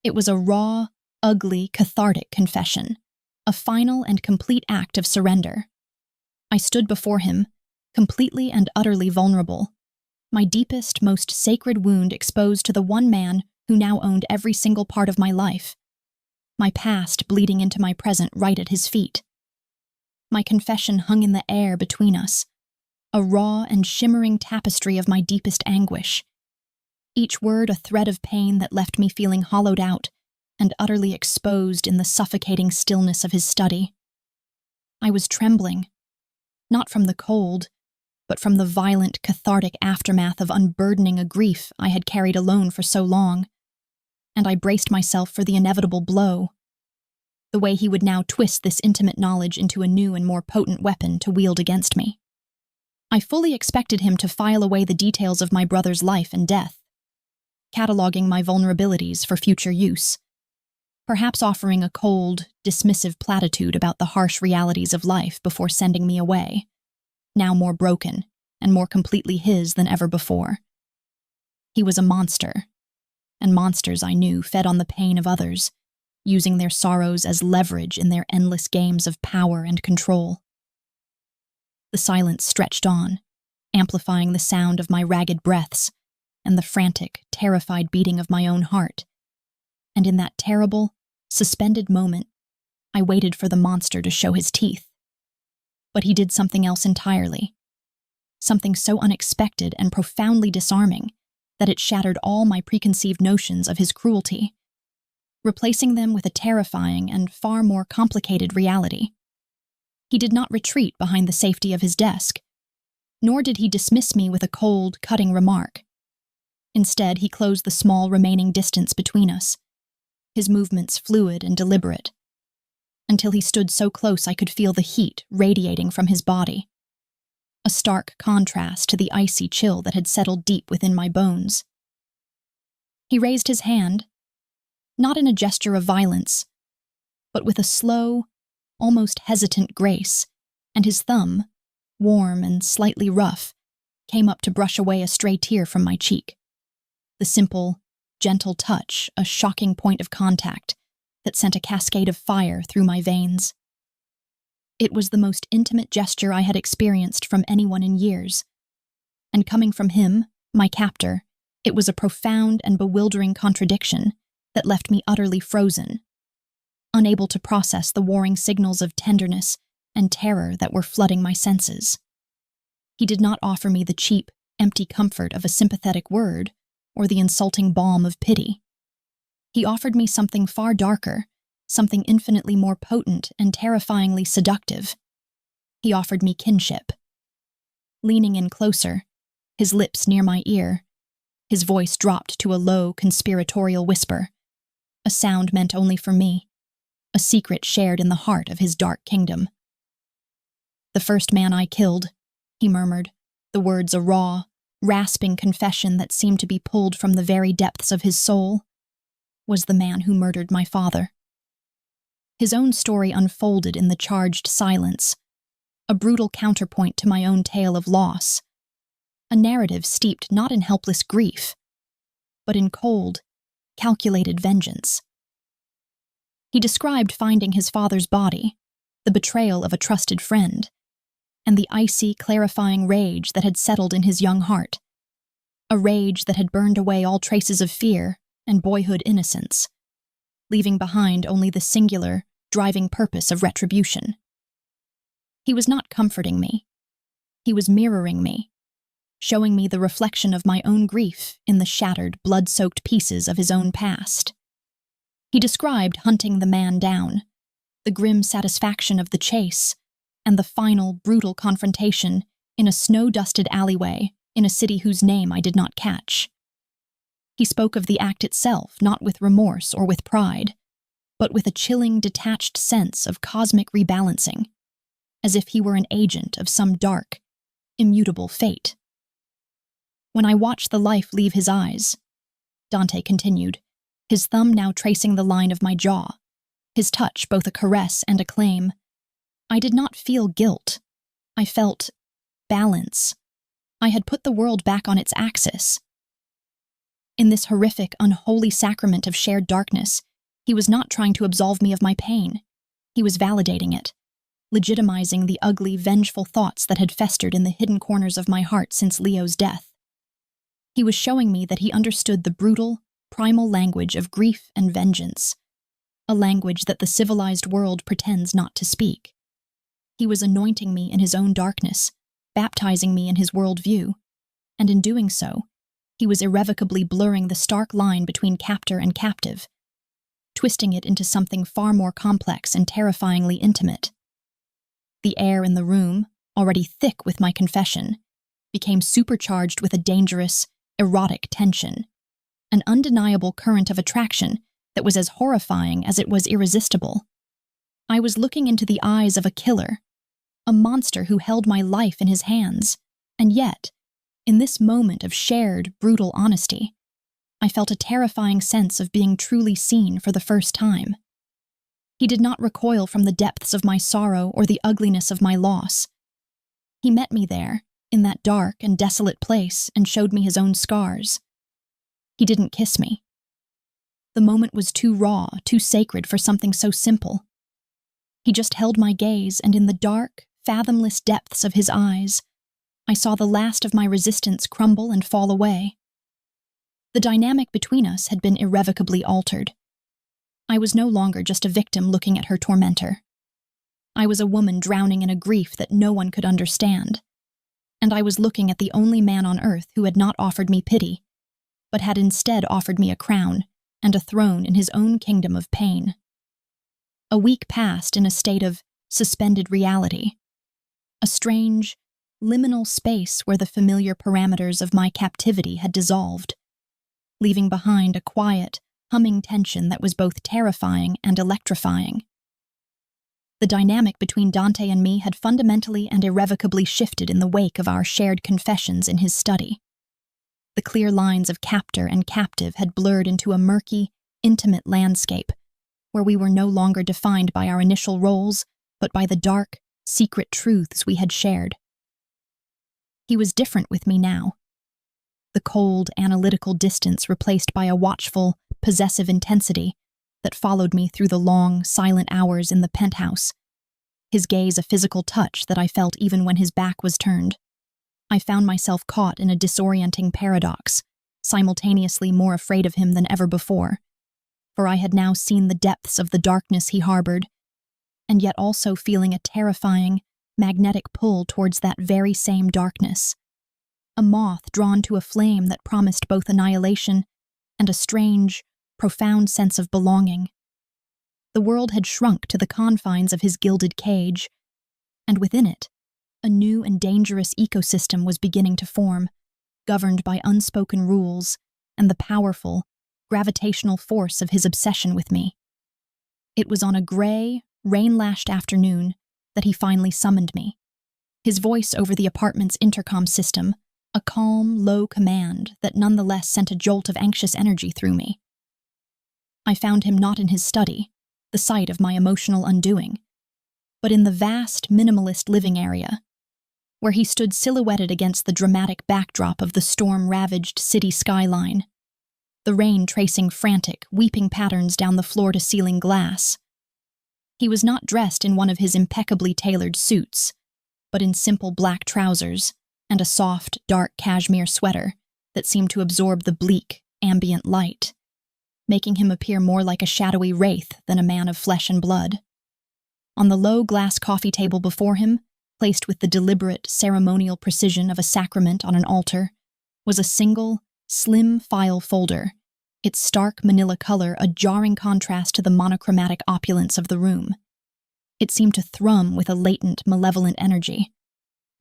S1: It was a raw, ugly, cathartic confession, a final and complete act of surrender. I stood before him, completely and utterly vulnerable, my deepest, most sacred wound exposed to the one man who now owned every single part of my life, my past bleeding into my present right at his feet. My confession hung in the air between us, a raw and shimmering tapestry of my deepest anguish, each word a thread of pain that left me feeling hollowed out and utterly exposed in the suffocating stillness of his study. I was trembling, not from the cold, but from the violent, cathartic aftermath of unburdening a grief I had carried alone for so long, and I braced myself for the inevitable blow, the way he would now twist this intimate knowledge into a new and more potent weapon to wield against me. I fully expected him to file away the details of my brother's life and death, cataloging my vulnerabilities for future use, perhaps offering a cold, dismissive platitude about the harsh realities of life before sending me away, now more broken and more completely his than ever before. He was a monster, and monsters, I knew, fed on the pain of others, using their sorrows as leverage in their endless games of power and control. The silence stretched on, amplifying the sound of my ragged breaths and the frantic, terrified beating of my own heart. And in that terrible, suspended moment, I waited for the monster to show his teeth. But he did something else entirely, something so unexpected and profoundly disarming that it shattered all my preconceived notions of his cruelty, replacing them with a terrifying and far more complicated reality. He did not retreat behind the safety of his desk, nor did he dismiss me with a cold, cutting remark. Instead, he closed the small remaining distance between us, his movements fluid and deliberate, until he stood so close I could feel the heat radiating from his body, a stark contrast to the icy chill that had settled deep within my bones. He raised his hand, not in a gesture of violence, but with a slow, almost hesitant grace, and his thumb, warm and slightly rough, came up to brush away a stray tear from my cheek. The simple, gentle touch, a shocking point of contact that sent a cascade of fire through my veins. It was the most intimate gesture I had experienced from anyone in years, and coming from him, my captor, it was a profound and bewildering contradiction that left me utterly frozen, unable to process the warring signals of tenderness and terror that were flooding my senses. He did not offer me the cheap, empty comfort of a sympathetic word or the insulting balm of pity. He offered me something far darker, something infinitely more potent and terrifyingly seductive. He offered me kinship. Leaning in closer, his lips near my ear, his voice dropped to a low, conspiratorial whisper, a sound meant only for me, a secret shared in the heart of his dark kingdom. "The first man I killed," he murmured, the words a raw, rasping confession that seemed to be pulled from the very depths of his soul, "was the man who murdered my father." His own story unfolded in the charged silence, a brutal counterpoint to my own tale of loss, a narrative steeped not in helpless grief, but in cold, calculated vengeance. He described finding his father's body, the betrayal of a trusted friend, and the icy, clarifying rage that had settled in his young heart, a rage that had burned away all traces of fear and boyhood innocence, leaving behind only the singular, driving purpose of retribution. He was not comforting me. He was mirroring me, showing me the reflection of my own grief in the shattered, blood-soaked pieces of his own past. He described hunting the man down, the grim satisfaction of the chase, and the final, brutal confrontation in a snow-dusted alleyway in a city whose name I did not catch. He spoke of the act itself not with remorse or with pride, but with a chilling, detached sense of cosmic rebalancing, as if he were an agent of some dark, immutable fate. When I watched the life leave his eyes, Dante continued, his thumb now tracing the line of my jaw, his touch both a caress and a claim, I did not feel guilt. I felt balance. I had put the world back on its axis. In this horrific, unholy sacrament of shared darkness, he was not trying to absolve me of my pain. He was validating it, legitimizing the ugly, vengeful thoughts that had festered in the hidden corners of my heart since Leo's death. He was showing me that he understood the brutal, primal language of grief and vengeance, a language that the civilized world pretends not to speak. He was anointing me in his own darkness, baptizing me in his worldview, and in doing so, he was irrevocably blurring the stark line between captor and captive, twisting it into something far more complex and terrifyingly intimate. The air in the room, already thick with my confession, became supercharged with a dangerous, erotic tension, an undeniable current of attraction that was as horrifying as it was irresistible. I was looking into the eyes of a killer, a monster who held my life in his hands, and yet, in this moment of shared, brutal honesty, I felt a terrifying sense of being truly seen for the first time. He did not recoil from the depths of my sorrow or the ugliness of my loss. He met me there, in that dark and desolate place, and showed me his own scars. He didn't kiss me. The moment was too raw, too sacred for something so simple. He just held my gaze, and in the dark, fathomless depths of his eyes, I saw the last of my resistance crumble and fall away. The dynamic between us had been irrevocably altered. I was no longer just a victim looking at her tormentor. I was a woman drowning in a grief that no one could understand, and I was looking at the only man on earth who had not offered me pity, but had instead offered me a crown and a throne in his own kingdom of pain. A week passed in a state of suspended reality, a strange, liminal space where the familiar parameters of my captivity had dissolved, leaving behind a quiet, humming tension that was both terrifying and electrifying. The dynamic between Dante and me had fundamentally and irrevocably shifted in the wake of our shared confessions in his study. The clear lines of captor and captive had blurred into a murky, intimate landscape, where we were no longer defined by our initial roles, but by the dark, secret truths we had shared. He was different with me now. The cold, analytical distance replaced by a watchful, possessive intensity that followed me through the long, silent hours in the penthouse. His gaze a physical touch that I felt even when his back was turned. I found myself caught in a disorienting paradox, simultaneously more afraid of him than ever before, for I had now seen the depths of the darkness he harbored, and yet also feeling a terrifying, magnetic pull towards that very same darkness. A moth drawn to a flame that promised both annihilation and a strange, profound sense of belonging. The world had shrunk to the confines of his gilded cage, and within it, a new and dangerous ecosystem was beginning to form, governed by unspoken rules and the powerful, gravitational force of his obsession with me. It was on a gray, rain-lashed afternoon that he finally summoned me. His voice over the apartment's intercom system, a calm, low command that nonetheless sent a jolt of anxious energy through me. I found him not in his study, the site of my emotional undoing, but in the vast, minimalist living area, where he stood silhouetted against the dramatic backdrop of the storm-ravaged city skyline, the rain tracing frantic, weeping patterns down the floor-to-ceiling glass. He was not dressed in one of his impeccably tailored suits, but in simple black trousers and a soft, dark cashmere sweater that seemed to absorb the bleak, ambient light, making him appear more like a shadowy wraith than a man of flesh and blood. On the low glass coffee table before him, placed with the deliberate, ceremonial precision of a sacrament on an altar, was a single, slim file folder, its stark manila color a jarring contrast to the monochromatic opulence of the room. It seemed to thrum with a latent, malevolent energy,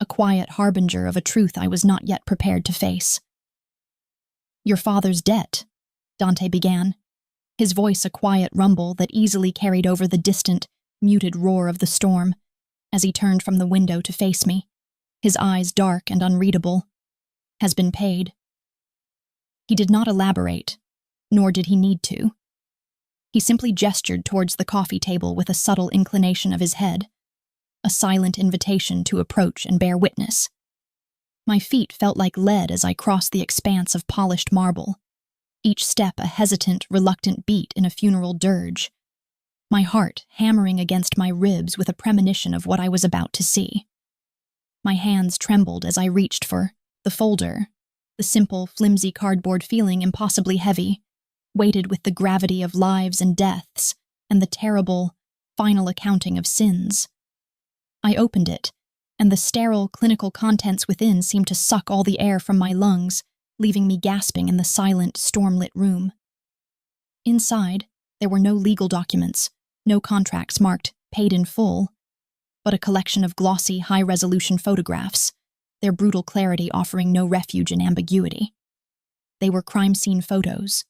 S1: a quiet harbinger of a truth I was not yet prepared to face. "Your father's debt," Dante began, his voice a quiet rumble that easily carried over the distant, muted roar of the storm, as he turned from the window to face me, his eyes dark and unreadable, "has been paid." He did not elaborate, nor did he need to. He simply gestured towards the coffee table with a subtle inclination of his head, a silent invitation to approach and bear witness. My feet felt like lead as I crossed the expanse of polished marble, each step a hesitant, reluctant beat in a funeral dirge, my heart hammering against my ribs with a premonition of what I was about to see. My hands trembled as I reached for the folder, the simple, flimsy cardboard feeling impossibly heavy, weighted with the gravity of lives and deaths and the terrible, final accounting of sins. I opened it, and the sterile, clinical contents within seemed to suck all the air from my lungs, leaving me gasping in the silent, storm-lit room. Inside, there were no legal documents, no contracts marked "paid in full," but a collection of glossy, high-resolution photographs, their brutal clarity offering no refuge in ambiguity. They were crime scene photos.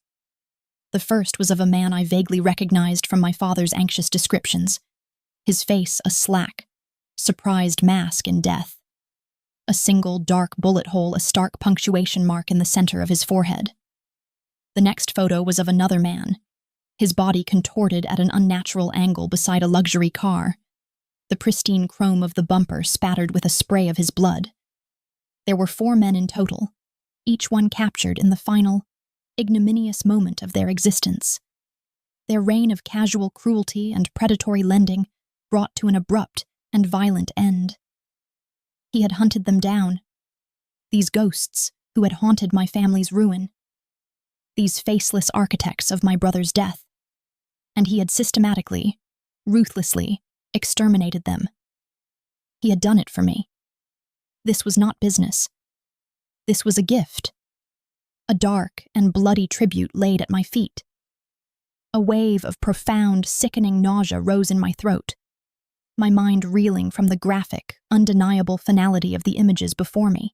S1: The first was of a man I vaguely recognized from my father's anxious descriptions, his face a slack, surprised mask in death. A single dark bullet hole, a stark punctuation mark in the center of his forehead. The next photo was of another man, his body contorted at an unnatural angle beside a luxury car, the pristine chrome of the bumper spattered with a spray of his blood. There were 4 men in total, each one captured in the final, ignominious moment of their existence. Their reign of casual cruelty and predatory lending brought to an abrupt and violent end. He had hunted them down, these ghosts who had haunted my family's ruin, these faceless architects of my brother's death, and he had systematically, ruthlessly exterminated them. He had done it for me. This was not business. This was a gift, a dark and bloody tribute laid at my feet. A wave of profound, sickening nausea rose in my throat, my mind reeling from the graphic, undeniable finality of the images before me.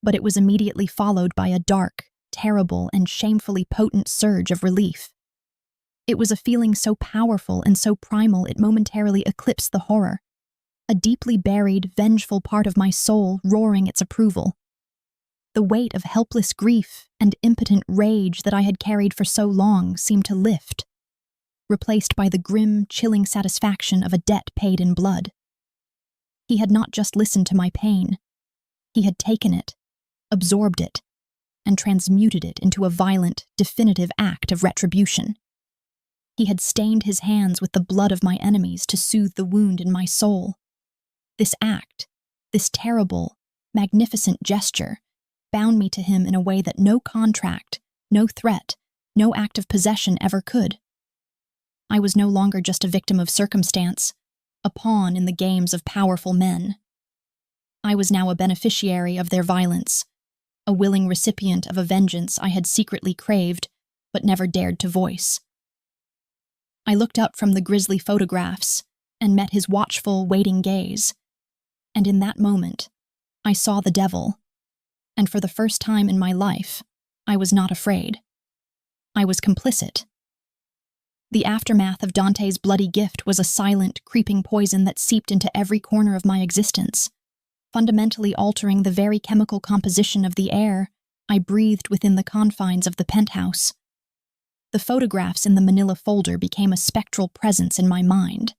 S1: But it was immediately followed by a dark, terrible, and shamefully potent surge of relief. It was a feeling so powerful and so primal it momentarily eclipsed the horror, a deeply buried, vengeful part of my soul roaring its approval. The weight of helpless grief and impotent rage that I had carried for so long seemed to lift, replaced by the grim, chilling satisfaction of a debt paid in blood. He had not just listened to my pain. He had taken it, absorbed it, and transmuted it into a violent, definitive act of retribution. He had stained his hands with the blood of my enemies to soothe the wound in my soul. This act, this terrible, magnificent gesture, bound me to him in a way that no contract, no threat, no act of possession ever could. I was no longer just a victim of circumstance, a pawn in the games of powerful men. I was now a beneficiary of their violence, a willing recipient of a vengeance I had secretly craved but never dared to voice. I looked up from the grisly photographs and met his watchful, waiting gaze, and in that moment, I saw the devil, and for the first time in my life, I was not afraid. I was complicit. The aftermath of Dante's bloody gift was a silent, creeping poison that seeped into every corner of my existence, fundamentally altering the very chemical composition of the air I breathed within the confines of the penthouse. The photographs in the manila folder became a spectral presence in my mind,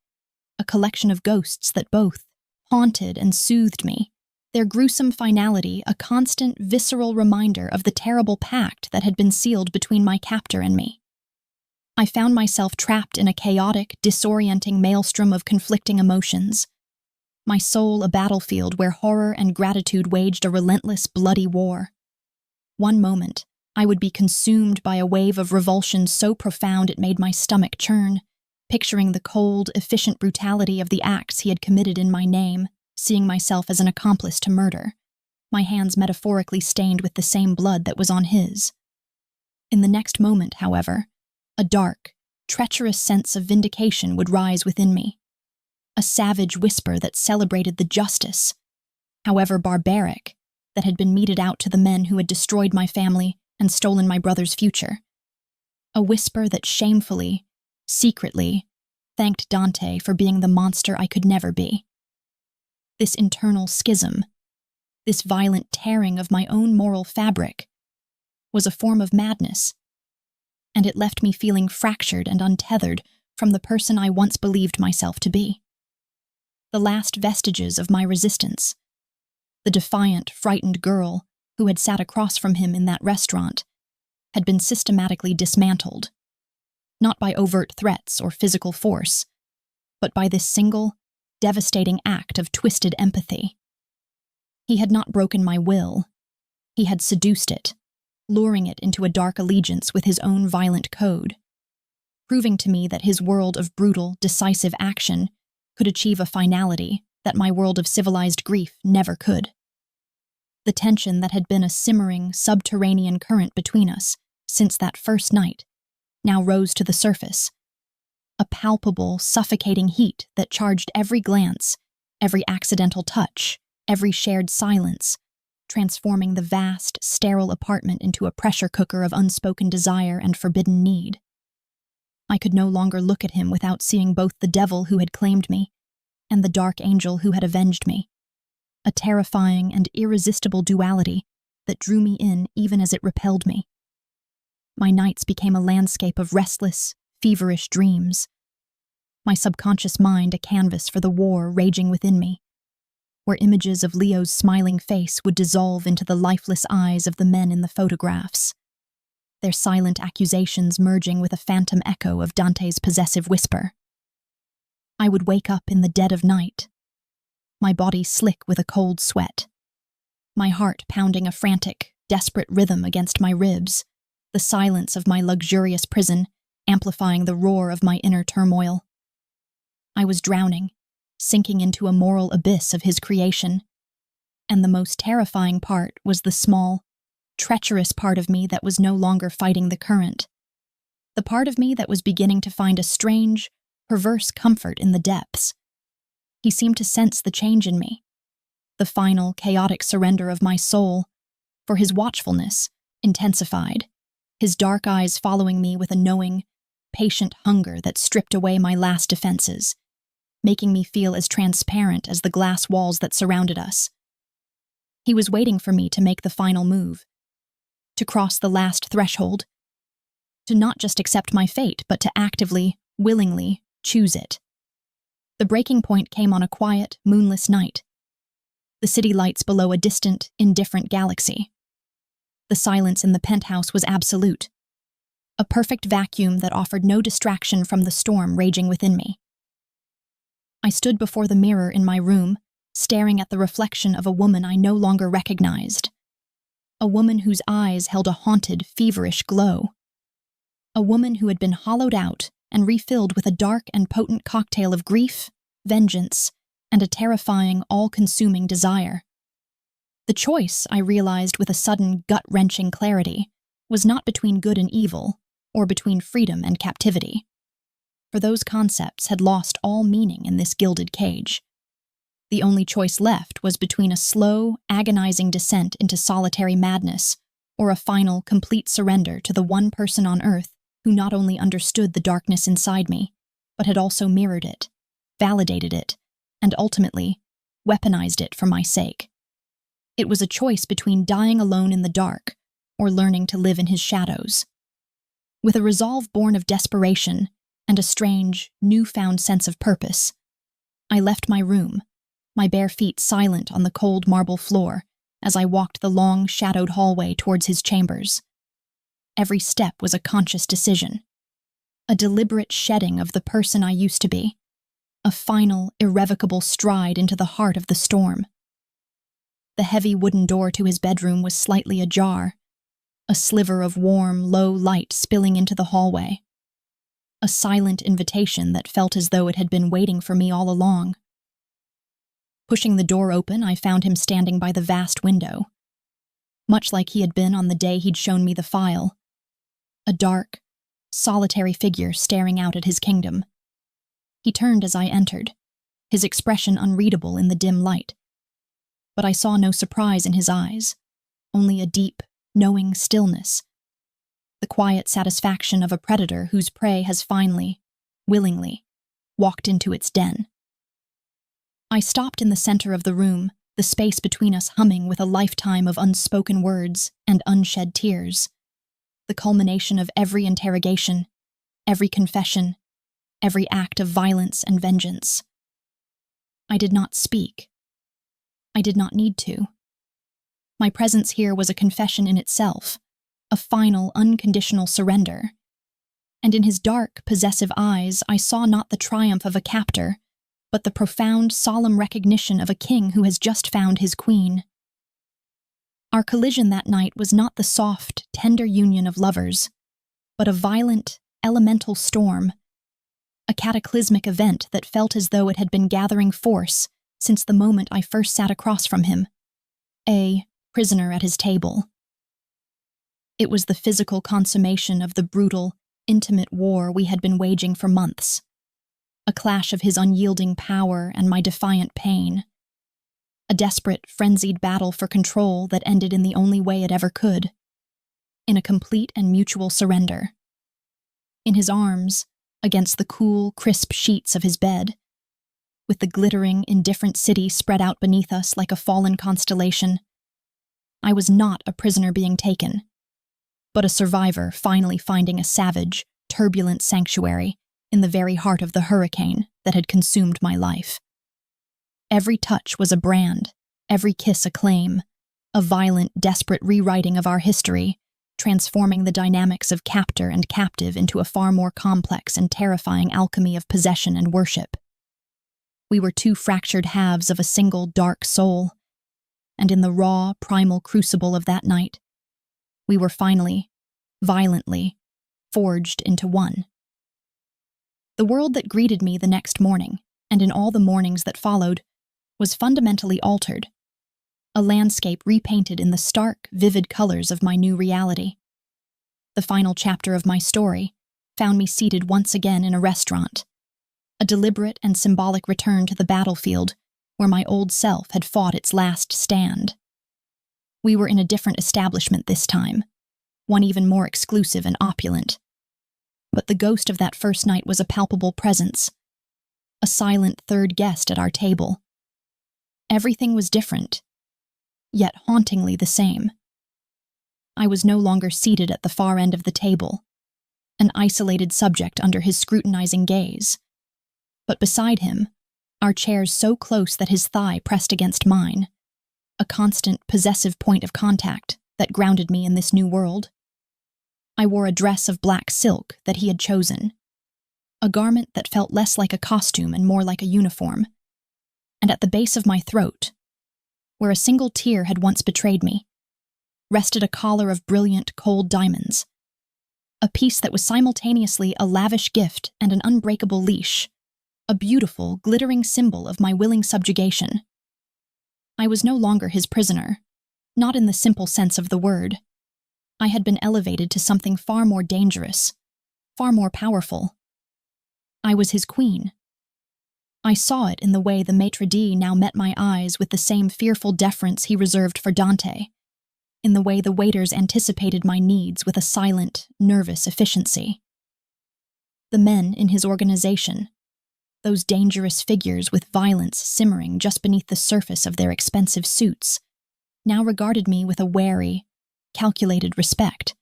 S1: a collection of ghosts that both haunted and soothed me, their gruesome finality a constant, visceral reminder of the terrible pact that had been sealed between my captor and me. I found myself trapped in a chaotic, disorienting maelstrom of conflicting emotions, my soul a battlefield where horror and gratitude waged a relentless, bloody war. One moment, I would be consumed by a wave of revulsion so profound it made my stomach churn, picturing the cold, efficient brutality of the acts he had committed in my name, seeing myself as an accomplice to murder, my hands metaphorically stained with the same blood that was on his. In the next moment, however, a dark, treacherous sense of vindication would rise within me, a savage whisper that celebrated the justice, however barbaric, that had been meted out to the men who had destroyed my family and stolen my brother's future. A whisper that shamefully, secretly, thanked Dante for being the monster I could never be. This internal schism, this violent tearing of my own moral fabric, was a form of madness, and it left me feeling fractured and untethered from the person I once believed myself to be. The last vestiges of my resistance, the defiant, frightened girl who had sat across from him in that restaurant, had been systematically dismantled, not by overt threats or physical force, but by this single, devastating act of twisted empathy. He had not broken my will. He had seduced it, luring it into a dark allegiance with his own violent code, proving to me that his world of brutal, decisive action could achieve a finality that my world of civilized grief never could. The tension that had been a simmering, subterranean current between us since that first night now rose to the surface, a palpable, suffocating heat that charged every glance, every accidental touch, every shared silence, transforming the vast, sterile apartment into a pressure cooker of unspoken desire and forbidden need. I could no longer look at him without seeing both the devil who had claimed me and the dark angel who had avenged me, a terrifying and irresistible duality that drew me in even as it repelled me. My nights became a landscape of restless, feverish dreams, my subconscious mind a canvas for the war raging within me, where images of Leo's smiling face would dissolve into the lifeless eyes of the men in the photographs, their silent accusations merging with a phantom echo of Dante's possessive whisper. I would wake up in the dead of night, my body slick with a cold sweat, my heart pounding a frantic, desperate rhythm against my ribs, the silence of my luxurious prison amplifying the roar of my inner turmoil. I was drowning, sinking into a moral abyss of his creation, and the most terrifying part was the small, treacherous part of me that was no longer fighting the current, the part of me that was beginning to find a strange, perverse comfort in the depths. He seemed to sense the change in me, the final, chaotic surrender of my soul, for his watchfulness intensified, his dark eyes following me with a knowing, patient hunger that stripped away my last defenses, making me feel as transparent as the glass walls that surrounded us. He was waiting for me to make the final move, to cross the last threshold, to not just accept my fate, but to actively, willingly choose it. The breaking point came on a quiet, moonless night, the city lights below a distant, indifferent galaxy. The silence in the penthouse was absolute, a perfect vacuum that offered no distraction from the storm raging within me. I stood before the mirror in my room, staring at the reflection of a woman I no longer recognized, a woman whose eyes held a haunted, feverish glow, a woman who had been hollowed out and refilled with a dark and potent cocktail of grief, vengeance, and a terrifying, all-consuming desire. The choice, I realized with a sudden, gut-wrenching clarity, was not between good and evil, or between freedom and captivity, for those concepts had lost all meaning in this gilded cage. The only choice left was between a slow, agonizing descent into solitary madness, or a final, complete surrender to the one person on earth who not only understood the darkness inside me, but had also mirrored it, validated it, and ultimately, weaponized it for my sake. It was a choice between dying alone in the dark or learning to live in his shadows. With a resolve born of desperation and a strange, newfound sense of purpose, I left my room, my bare feet silent on the cold marble floor as I walked the long, shadowed hallway towards his chambers. Every step was a conscious decision, a deliberate shedding of the person I used to be, a final, irrevocable stride into the heart of the storm. The heavy wooden door to his bedroom was slightly ajar, a sliver of warm, low light spilling into the hallway. A silent invitation that felt as though it had been waiting for me all along. Pushing the door open, I found him standing by the vast window, much like he had been on the day he'd shown me the file. A dark, solitary figure staring out at his kingdom. He turned as I entered, his expression unreadable in the dim light. But I saw no surprise in his eyes, only a deep, knowing stillness, the quiet satisfaction of a predator whose prey has finally, willingly, walked into its den. I stopped in the center of the room, the space between us humming with a lifetime of unspoken words and unshed tears, the culmination of every interrogation, every confession, every act of violence and vengeance. I did not speak. I did not need to. My presence here was a confession in itself, a final, unconditional surrender. And in his dark, possessive eyes, I saw not the triumph of a captor, but the profound, solemn recognition of a king who has just found his queen. Our collision that night was not the soft, tender union of lovers, but a violent, elemental storm, a cataclysmic event that felt as though it had been gathering force since the moment I first sat across from him, a prisoner at his table. It was the physical consummation of the brutal, intimate war we had been waging for months, a clash of his unyielding power and my defiant pain, a desperate, frenzied battle for control that ended in the only way it ever could, in a complete and mutual surrender. In his arms, against the cool, crisp sheets of his bed, with the glittering, indifferent city spread out beneath us like a fallen constellation, I was not a prisoner being taken, but a survivor finally finding a savage, turbulent sanctuary in the very heart of the hurricane that had consumed my life. Every touch was a brand, every kiss a claim, a violent, desperate rewriting of our history, transforming the dynamics of captor and captive into a far more complex and terrifying alchemy of possession and worship. We were two fractured halves of a single dark soul, and in the raw, primal crucible of that night, we were finally, violently, forged into one. The world that greeted me the next morning, and in all the mornings that followed, was fundamentally altered, a landscape repainted in the stark, vivid colors of my new reality. The final chapter of my story found me seated once again in a restaurant, a deliberate and symbolic return to the battlefield where my old self had fought its last stand. We were in a different establishment this time, one even more exclusive and opulent. But the ghost of that first night was a palpable presence, a silent third guest at our table. Everything was different, yet hauntingly the same. I was no longer seated at the far end of the table, an isolated subject under his scrutinizing gaze, but beside him, our chairs so close that his thigh pressed against mine, a constant, possessive point of contact that grounded me in this new world. I wore a dress of black silk that he had chosen, a garment that felt less like a costume and more like a uniform, and at the base of my throat, where a single tear had once betrayed me, rested a collar of brilliant, cold diamonds, a piece that was simultaneously a lavish gift and an unbreakable leash, a beautiful, glittering symbol of my willing subjugation. I was no longer his prisoner, not in the simple sense of the word. I had been elevated to something far more dangerous, far more powerful. I was his queen. I saw it in the way the maitre d' now met my eyes with the same fearful deference he reserved for Dante, in the way the waiters anticipated my needs with a silent, nervous efficiency. The men in his organization, those dangerous figures with violence simmering just beneath the surface of their expensive suits, now regarded me with a wary, calculated respect,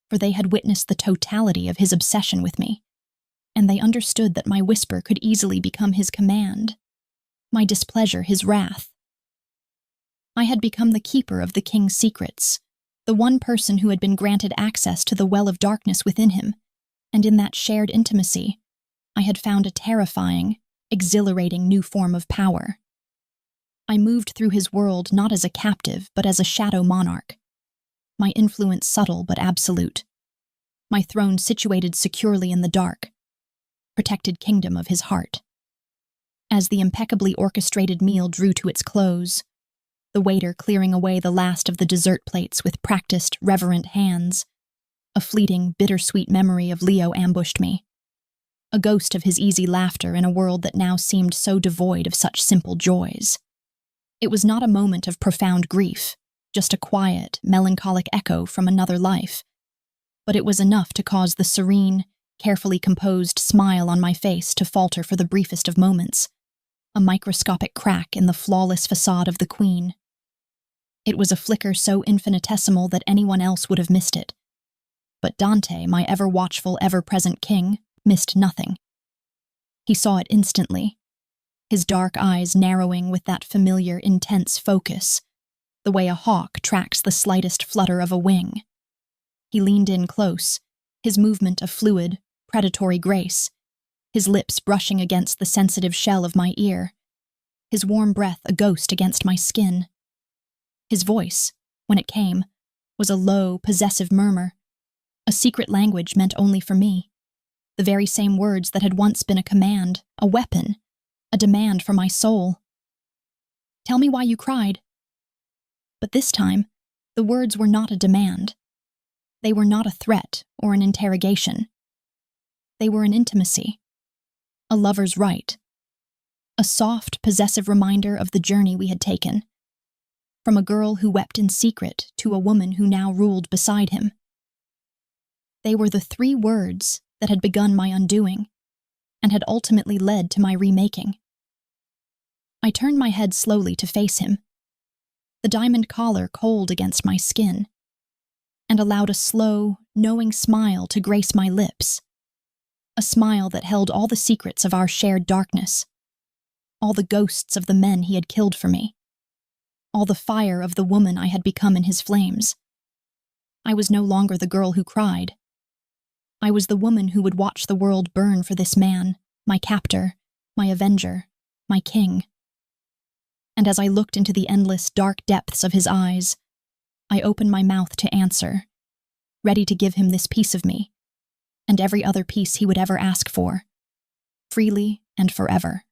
S1: for they had witnessed the totality of his obsession with me, and they understood that my whisper could easily become his command, my displeasure his wrath. I had become the keeper of the king's secrets, the one person who had been granted access to the well of darkness within him, and in that shared intimacy, I had found a terrifying, exhilarating new form of power. I moved through his world not as a captive, but as a shadow monarch, my influence subtle but absolute, my throne situated securely in the dark, protected kingdom of his heart. As the impeccably orchestrated meal drew to its close, the waiter clearing away the last of the dessert plates with practiced, reverent hands, a fleeting, bittersweet memory of Leo ambushed me, a ghost of his easy laughter in a world that now seemed so devoid of such simple joys. It was not a moment of profound grief, just a quiet, melancholic echo from another life, but it was enough to cause the serene, carefully composed smile on my face to falter for the briefest of moments, a microscopic crack in the flawless facade of the queen. It was a flicker so infinitesimal that anyone else would have missed it. But Dante, my ever-watchful, ever-present king, missed nothing. He saw it instantly, his dark eyes narrowing with that familiar, intense focus, the way a hawk tracks the slightest flutter of a wing. He leaned in close, his movement a fluid, predatory grace, his lips brushing against the sensitive shell of my ear, his warm breath a ghost against my skin. His voice, when it came, was a low, possessive murmur, a secret language meant only for me, the very same words that had once been a command, a weapon, a demand for my soul. "Tell me why you cried." But this time, the words were not a demand. They were not a threat or an interrogation. They were an intimacy, a lover's right, a soft, possessive reminder of the journey we had taken, from a girl who wept in secret to a woman who now ruled beside him. They were the 3 words that had begun my undoing and had ultimately led to my remaking. I turned my head slowly to face him, the diamond collar cold against my skin, and allowed a slow, knowing smile to grace my lips, a smile that held all the secrets of our shared darkness, all the ghosts of the men he had killed for me, all the fire of the woman I had become in his flames. I was no longer the girl who cried. I was the woman who would watch the world burn for this man, my captor, my avenger, my king. And as I looked into the endless, dark depths of his eyes, I opened my mouth to answer, ready to give him this piece of me, and every other piece he would ever ask for, freely and forever.